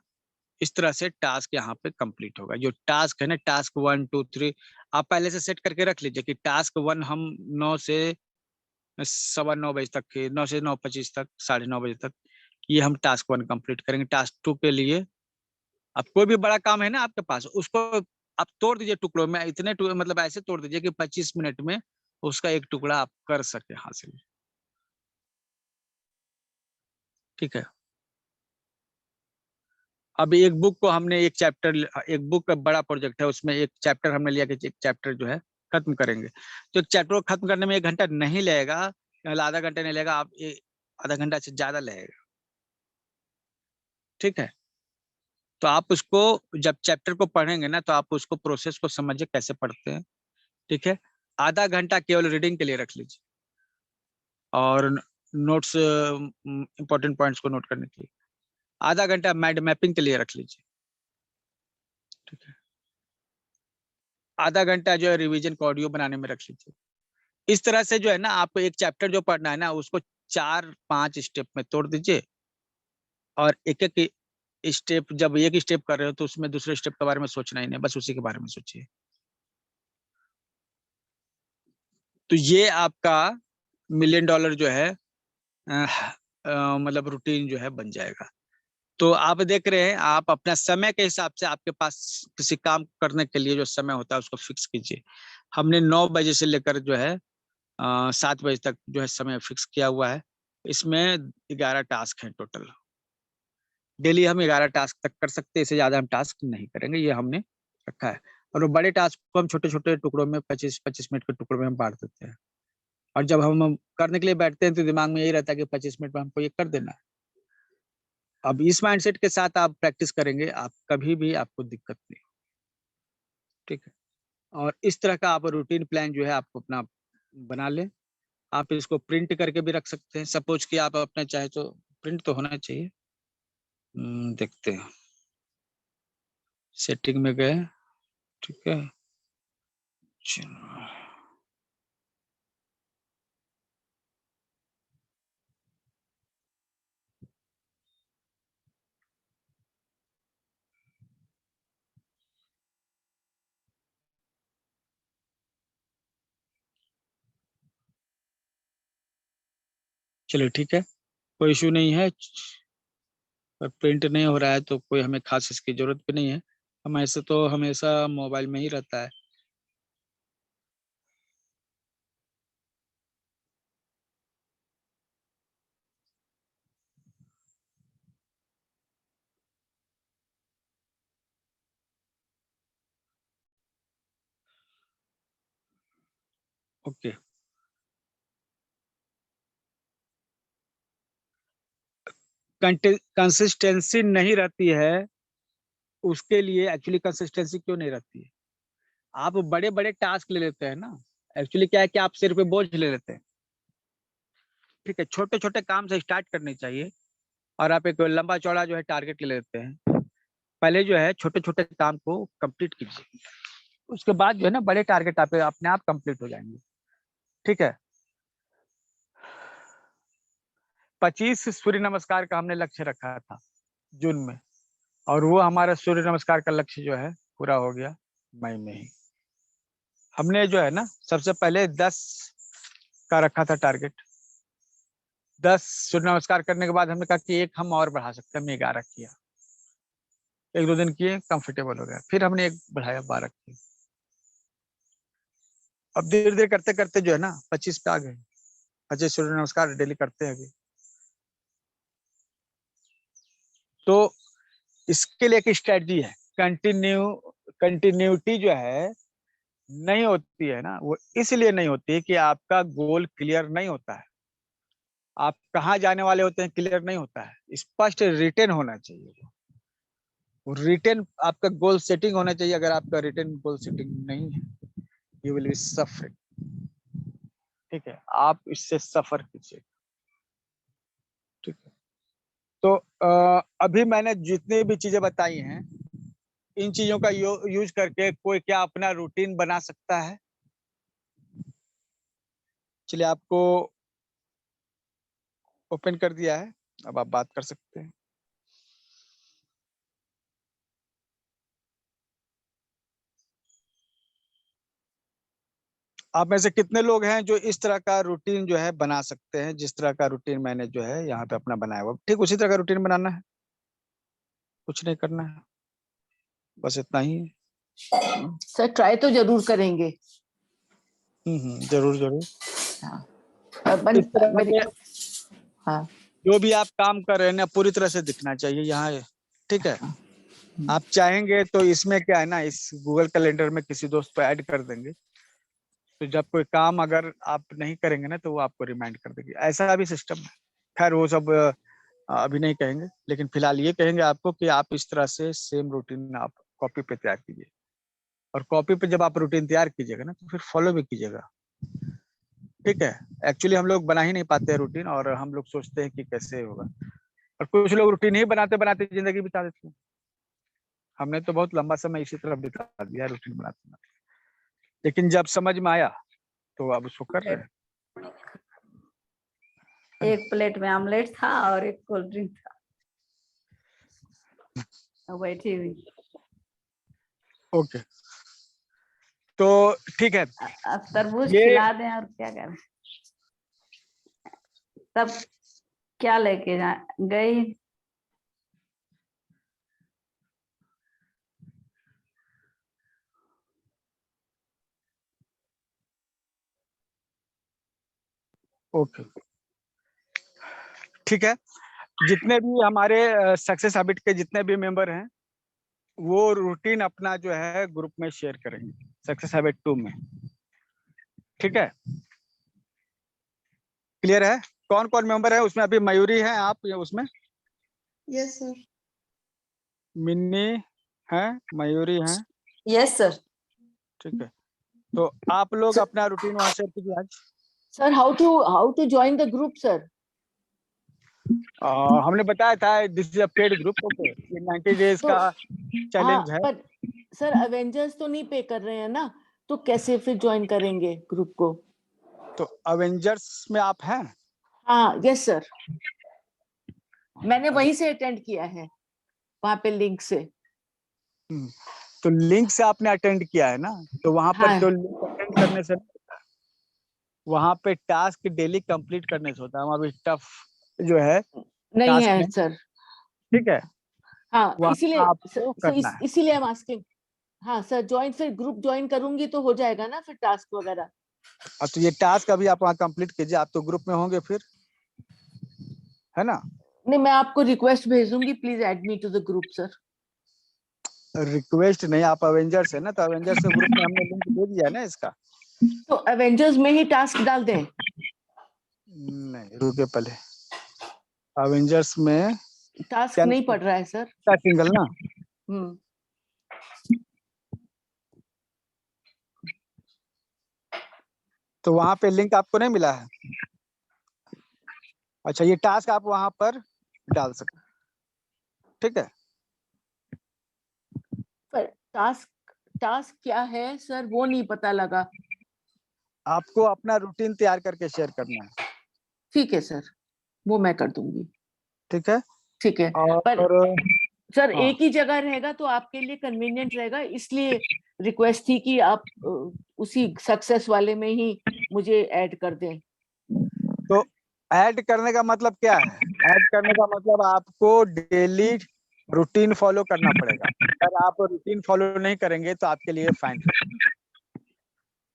इस तरह से टास्क यहाँ पे कंप्लीट होगा। जो टास्क है ना, टास्क 1 2 3 आप पहले से सेट करके रख लीजिए कि टास्क 1 हम 9 से 9:15 बजे तक के, 9 से 9:25 तक, 9:30 बजे तक ये हम टास्क 1 कंप्लीट करेंगे। टास्क 2 के लिए अब कोई भी बड़ा काम है ना आपके पास, उसको आप तोड़ दीजिए टुकड़ों में, इतने मतलब ऐसे तोड़ दीजिए कि 25 मिनट में उसका एक टुकड़ा आप कर सके हासिल। ठीक है। अब एक बुक को हमने एक चैप्टर, एक बुक का बड़ा प्रोजेक्ट है, उसमें एक चैप्टर हमने लिया कि एक चैप्टर जो है खत्म करेंगे। तो एक चैप्टर को खत्म करने में 1 घंटा नहीं लगेगा, आधा घंटा नहीं लगेगा, आप आधा घंटा से ज्यादा लगेगा। ठीक है। तो आप उसको जब चैप्टर को पढ़ेंगे ना, तो आप उसको प्रोसेस को समझिए कैसे पढ़ते हैं। ठीक है। आधा घंटा केवल रीडिंग के लिए रख लीजिए और नोट्स, इंपॉर्टेंट पॉइंट्स को नोट करने के लिए। आधा घंटा माइंड मैपिंग के लिए रख लीजिए। ठीक है। आधा घंटा जो है रिवीजन को ऑडियो बनाने में रख लीजिए। इस तरह से जो है ना, आपको एक चैप्टर जो पढ़ना है ना, उसको 4-5 स्टेप में तोड़ दीजिए और एक एक स्टेप, जब एक स्टेप कर रहे हो तो उसमें दूसरे स्टेप के बारे में सोचना ही नहीं, बस उसी के बारे में सोचिए। तो ये आपका मिलियन डॉलर जो है मतलब रूटीन जो है बन जाएगा। तो आप देख रहे हैं, आप अपना समय के हिसाब से, आपके पास किसी काम करने के लिए जो समय होता है उसको फिक्स कीजिए। हमने 9 बजे से लेकर जो है 7 बजे तक जो है समय फिक्स किया हुआ है। इसमें 11 टास्क हैं टोटल। डेली हम 11 टास्क तक कर सकते हैं, इससे ज्यादा हम टास्क नहीं करेंगे, ये हमने रखा है। और वो बड़े टास्क को हम छोटे छोटे टुकड़ों में 25-25 मिनट के टुकड़ों में हम बांट देते हैं। और जब हम करने के लिए बैठते हैं तो दिमाग में यही रहता है कि 25 मिनट में हमको ये कर देना है। अब इस माइंडसेट के साथ आप प्रैक्टिस करेंगे, आप कभी भी आपको दिक्कत नहीं। ठीक है। और इस तरह का आप रूटीन प्लान जो है आपको अपना बना लें। आप इसको प्रिंट करके भी रख सकते हैं, सपोज कि आप अपना चाहे तो प्रिंट तो होना चाहिए। देखते हैं, सेटिंग में गए। ठीक है। चलो, चलिए ठीक है, कोई इशू नहीं है। प्रिंट नहीं हो रहा है तो कोई हमें खास इसकी जरूरत भी नहीं है, हम ऐसे तो हमेशा मोबाइल में ही रहता है। ओके। कंसिस्टेंसी नहीं रहती है, उसके लिए एक्चुअली कंसिस्टेंसी क्यों नहीं रहती है? आप बड़े बड़े टास्क ले लेते हैं ना, एक्चुअली क्या है कि आप सिर पे बोझ ले लेते हैं। ठीक है, छोटे छोटे काम से स्टार्ट करनी चाहिए और आप एक लंबा चौड़ा जो है टारगेट ले लेते हैं। पहले जो है छोटे छोटे काम को कंप्लीट कीजिए, उसके बाद जो है ना बड़े टारगेट आप अपने आप कंप्लीट हो जाएंगे। ठीक है। 25 सूर्य नमस्कार का हमने लक्ष्य रखा था जून में, और वो हमारा सूर्य नमस्कार का लक्ष्य जो है पूरा हो गया मई में ही। हमने जो है ना सबसे पहले 10 का रखा था टारगेट। 10 सूर्य नमस्कार करने के बाद हमने कहा कि एक हम और बढ़ा सकते हैं, हमने 11 किया। 1-2 दिन किए, कंफर्टेबल हो गया, फिर हमने एक बढ़ाया, 12 किए। अब धीरे धीरे करते करते जो है ना 25 पे आ गए। 25 सूर्य नमस्कार डेली करते हैं अभी। तो इसके लिए एक स्ट्रेटजी है। कंटिन्यूटी जो है नहीं होती है ना, वो इसलिए नहीं होती है कि आपका गोल क्लियर नहीं होता है, आप कहाँ जाने वाले होते हैं क्लियर नहीं होता है, स्पष्ट रिटेन होना चाहिए। रिटेन आपका गोल सेटिंग होना चाहिए। अगर आपका रिटेन गोल सेटिंग नहीं है, यू विल बी सफरिंग। ठीक है, आप इससे सफर कीजिए। ठीक है। तो अभी मैंने जितनी भी चीजें बताई हैं, इन चीजों का यूज करके कोई क्या अपना रूटीन बना सकता है? चलिए, आपको ओपन कर दिया है, अब आप बात कर सकते हैं। आप में से कितने लोग हैं जो इस तरह का रूटीन जो है बना सकते हैं, जिस तरह का रूटीन मैंने जो है यहाँ पे अपना बनाया हुआ, ठीक उसी तरह का रूटीन बनाना है, कुछ नहीं करना है, बस इतना ही है। सर ट्राई तो जरूर करेंगे। जरूर जरूर। हाँ, इस तरह मेरी से हाँ जो भी आप काम कर रहे हैं ना, पूरी तरह से दिखना चाहिए यहाँ, ठीक है। आप चाहेंगे तो इसमें क्या है ना, इस गूगल कैलेंडर में किसी दोस्त को ऐड कर देंगे, तो जब कोई काम अगर आप नहीं करेंगे ना, तो वो आपको रिमाइंड कर देगी, ऐसा भी सिस्टम है। खैर वो सब अभी नहीं कहेंगे, लेकिन फिलहाल ये कहेंगे आपको कि आप इस तरह से सेम रूटीन आप कॉपी पे तैयार कीजिए, और कॉपी पे जब आप रूटीन तैयार कीजिएगा ना, तो फिर फॉलो भी कीजिएगा, ठीक है। एक्चुअली हम लोग बना ही नहीं पाते हैं रूटीन, और हम लोग सोचते हैं कि कैसे होगा, और कुछ लोग रूटीन ही बनाते बनाते जिंदगी बिता देते हैं। हमने तो बहुत लंबा समय इसी तरह बिता दिया रूटीन बनाते बनाते, लेकिन जब समझ में आया तो अब उसको कर रहे हैं। एक प्लेट में ऑमलेट था और एक कोल्ड ड्रिंक था, बैठी हुई। ओके, तो ठीक है। अब तरबूज ये खिला दें और क्या करें। तब क्या लेके गई? ओके, ठीक है। जितने भी हमारे सक्सेस हैबिट के जितने भी मेंबर हैं, वो रूटीन अपना जो है ग्रुप में शेयर करेंगे, सक्सेस हैबिट 2 में, ठीक है। क्लियर है? कौन कौन मेंबर है उसमें? अभी मयूरी है आप उसमें? Yes sir. मिन्नी है, मयूरी है, यस सर। ठीक है। तो आप लोग अपना रूटीन वहां शेयर कीजिए आज। Sir how to join the group sir? हमने बताया था, this is a paid group, okay. ये 90 डेज तो का हाँ, चैलेंज है। पर सर अवेंजर्स तो नहीं पे कर रहे हैं ना, तो कैसे फिर ज्वाइन करेंगे ग्रुप को? तो अवेंजर्स में आप हैं? हाँ यस सर, मैंने वहीं से अटेंड किया है, वहां पे लिंक से। तो लिंक से आपने अटेंड किया है ना, तो वहां पर हाँ तो लिंक अटेंड करने से, वहां पे टास्क डेली कंप्लीट करने से होता है, वहां पे टफ जो है नहीं टास्क है नहीं, सर। ठीक है। हाँ वहां इसीलिए आपको करना है। इसीलिए हम आस्किंग। हाँ सर, ज्वाइन फिर ग्रुप ज्वाइन करूंगी तो हो जाएगा ना फिर टास्क वगैरह? और तो ये टास्क अभी आप वहाँ कंप्लीट कीजिए, आप तो ग्रुप में होंगे फिर, है ना? नहीं, मैं आपको रिक्वेस्ट भेजूंगी, please add me to the group sir. Request नहीं, आप अवेंजर्स है ना, तो अवेंजर्स के ग्रुप में हमने लिंक दे दिया है ना इसका। तो एवेंजर्स में ही टास्क डाल दें? नहीं, रुके पहले, अवेंजर्स में टास्क क्या नहीं पड़ रहा है सर। सिंगल ना, हम्म। तो वहां पे लिंक आपको नहीं मिला है? अच्छा, ये टास्क आप वहां पर डाल सकते, ठीक है। पर टास्क क्या है सर, वो नहीं पता लगा। आपको अपना रूटीन तैयार करके शेयर करना है, ठीक है सर, वो मैं कर दूंगी। ठीक है। ठीक है, पर और सर हाँ, एक ही जगह रहेगा तो आपके लिए कन्वीनियंट रहेगा, इसलिए रिक्वेस्ट थी कि आप उसी सक्सेस वाले में ही मुझे ऐड कर दें। तो ऐड करने का मतलब क्या है? ऐड करने का मतलब आपको डेली रूटीन फॉलो करना पड़ेगा, अगर आप रूटीन फॉलो नहीं करेंगे तो आपके लिए फाइन,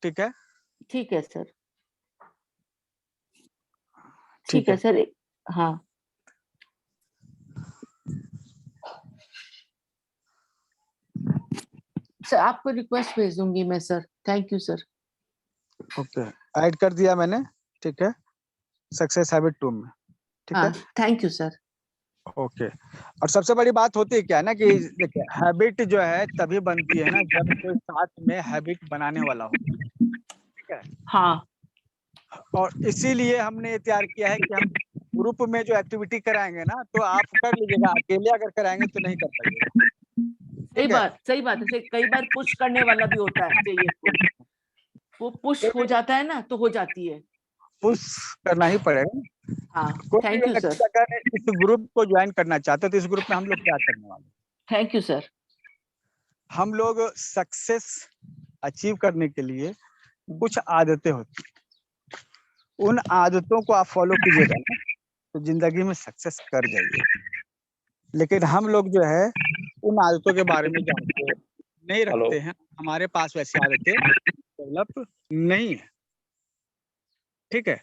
ठीक है। ठीक है सर, ठीक ठीक है है, सर। हाँ सर, आपको रिक्वेस्ट भेज दूंगी मैं sir. Thank you sir. Okay, add कर दिया मैंने, ठीक है, सक्सेस हैबिट 2 में, ठीक हाँ है। Thank you sir. ओके, और सबसे बड़ी बात होती है क्या है ना, कि देखिए हैबिट जो है तभी बनती है ना जब कोई साथ में हैबिट बनाने वाला हो, ठीक है। हाँ और इसीलिए हमने ये तैयार किया है कि हम ग्रुप में जो एक्टिविटी कराएंगे ना तो आप कर लीजिएगा, अकेले अगर कराएंगे तो नहीं कर पाइएगा। सही बात है। कई बार पुश करने वाला भी होता है, चाहिए कोई, वो पुश हो जाता है ना तो हो जाती है। पुश करना ही पड़ेगा। हाँ, कोई थैंक भी यू व्यक्ति सर। अगर इस ग्रुप को ज्वाइन करना चाहते हैं तो इस ग्रुप में हम लोग क्या करने वाले हैं? Thank you sir. हम लोग सक्सेस अचीव करने के लिए कुछ आदतें होती हैं, उन आदतों को आप फॉलो कीजिएगा ना तो जिंदगी में सक्सेस कर जाइए। लेकिन हम लोग जो है उन आदतों के बारे में जानते नहीं रखते हैं, हमारे पास वैसी आदतें डेवलप नहीं है, ठीक है।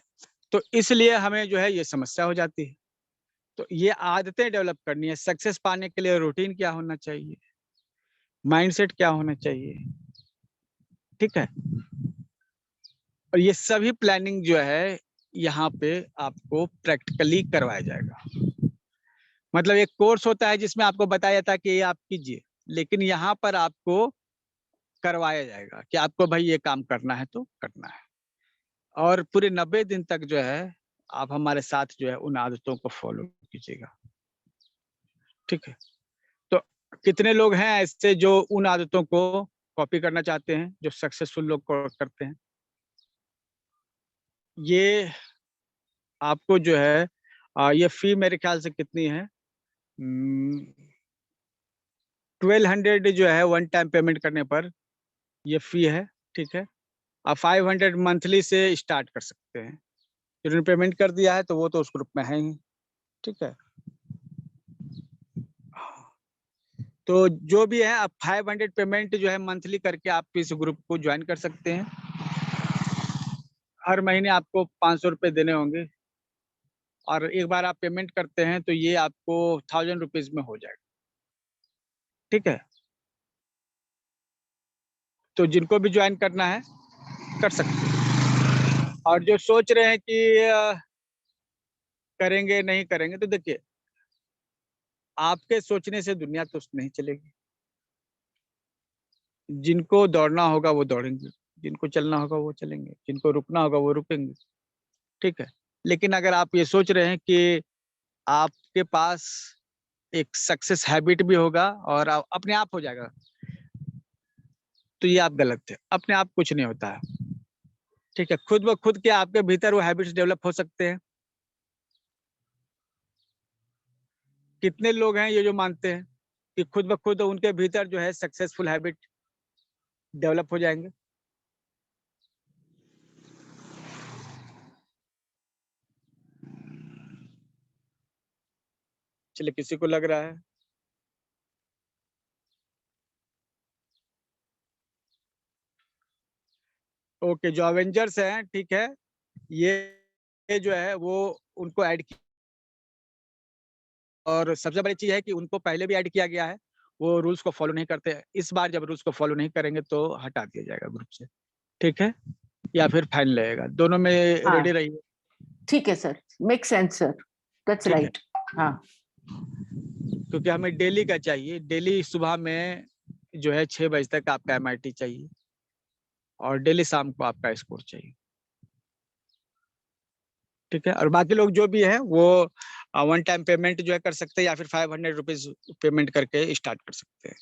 तो इसलिए हमें जो है ये समस्या हो जाती है। तो ये आदतें डेवलप करनी है। सक्सेस पाने के लिए रूटीन क्या होना चाहिए, माइंडसेट क्या होना चाहिए, ठीक है। और ये सभी प्लानिंग जो है यहाँ पे आपको प्रैक्टिकली करवाया जाएगा। मतलब एक कोर्स होता है जिसमें आपको बताया जाता है कि ये आप कीजिए, लेकिन यहाँ पर आपको करवाया जाएगा कि आपको भाई ये काम करना है तो करना है। और पूरे 90 दिन तक जो है आप हमारे साथ जो है उन आदतों को फॉलो कीजिएगा, ठीक है। तो कितने लोग हैं ऐसे जो उन आदतों को कॉपी करना चाहते हैं, जो सक्सेसफुल लोग करते हैं? ये आपको जो है ये फी मेरे ख्याल से कितनी है, 1200 जो है वन टाइम पेमेंट करने पर ये फी है, ठीक है। आप 500 मंथली से स्टार्ट कर सकते हैं। जिन्होंने पेमेंट कर दिया है तो वो तो उस ग्रुप में है ही, ठीक है। तो जो भी है आप 500 पेमेंट जो है मंथली करके आप इस ग्रुप को ज्वाइन कर सकते हैं। हर महीने आपको 500 रुपये देने होंगे और एक बार आप पेमेंट करते हैं तो ये आपको 1000 रुपीज में हो जाएगा, ठीक है। तो जिनको भी ज्वाइन करना है कर सकते हैं। और जो सोच रहे हैं कि करेंगे नहीं करेंगे, तो देखिए आपके सोचने से दुनिया तो नहीं चलेगी। जिनको दौड़ना होगा वो दौड़ेंगे, जिनको चलना होगा वो चलेंगे, जिनको रुकना होगा वो रुकेंगे, ठीक है। लेकिन अगर आप ये सोच रहे हैं कि आपके पास एक सक्सेस हैबिट भी होगा और अपने आप हो जाएगा, तो ये आप गलत थे। अपने आप कुछ नहीं होता है, ठीक है। खुद ब खुद के आपके भीतर वो हैबिट्स डेवलप हो सकते हैं। कितने लोग हैं ये जो मानते हैं कि खुद ब खुद उनके भीतर जो है सक्सेसफुल हैबिट डेवलप हो जाएंगे? चलिए, किसी को लग रहा है। ओके, जो अवेंजर्स हैं, ठीक है, ये जो है वो उनको ऐड किया और सबसे बड़ी चीज है कि उनको पहले भी ऐड किया गया है। वो रूल्स को फॉलो नहीं करते। इस बार जब रूल्स को फॉलो नहीं करेंगे तो हटा दिया जाएगा ग्रुप से, ठीक है, या फिर फाइन लगेगा। दोनों में हाँ। रेडी रहिए। ठीक है sir, make sense sir, that's ठीक है। राइट। हाँ, क्योंकि हमें डेली का चाहिए, डेली सुबह में जो है 6 बजे तक आपका MIT चाहिए और डेली शाम को आपका स्कोर चाहिए, ठीक है। और बाकी लोग जो भी है वो वन टाइम पेमेंट जो है कर सकते हैं या फिर 500 रुपीज पेमेंट करके स्टार्ट कर सकते हैं।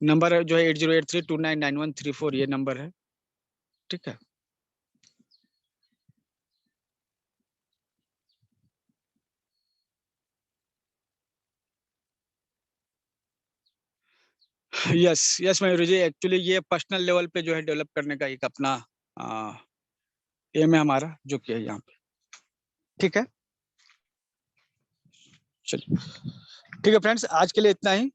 नंबर जो है 8083299134 ये नंबर है, ठीक है। यस यस मयूर जी, एक्चुअली ये पर्सनल लेवल पे जो है डेवलप करने का एक अपना एम है हमारा, जो कि है यहाँ पे, ठीक है। चलिए, ठीक है फ्रेंड्स, आज के लिए इतना ही।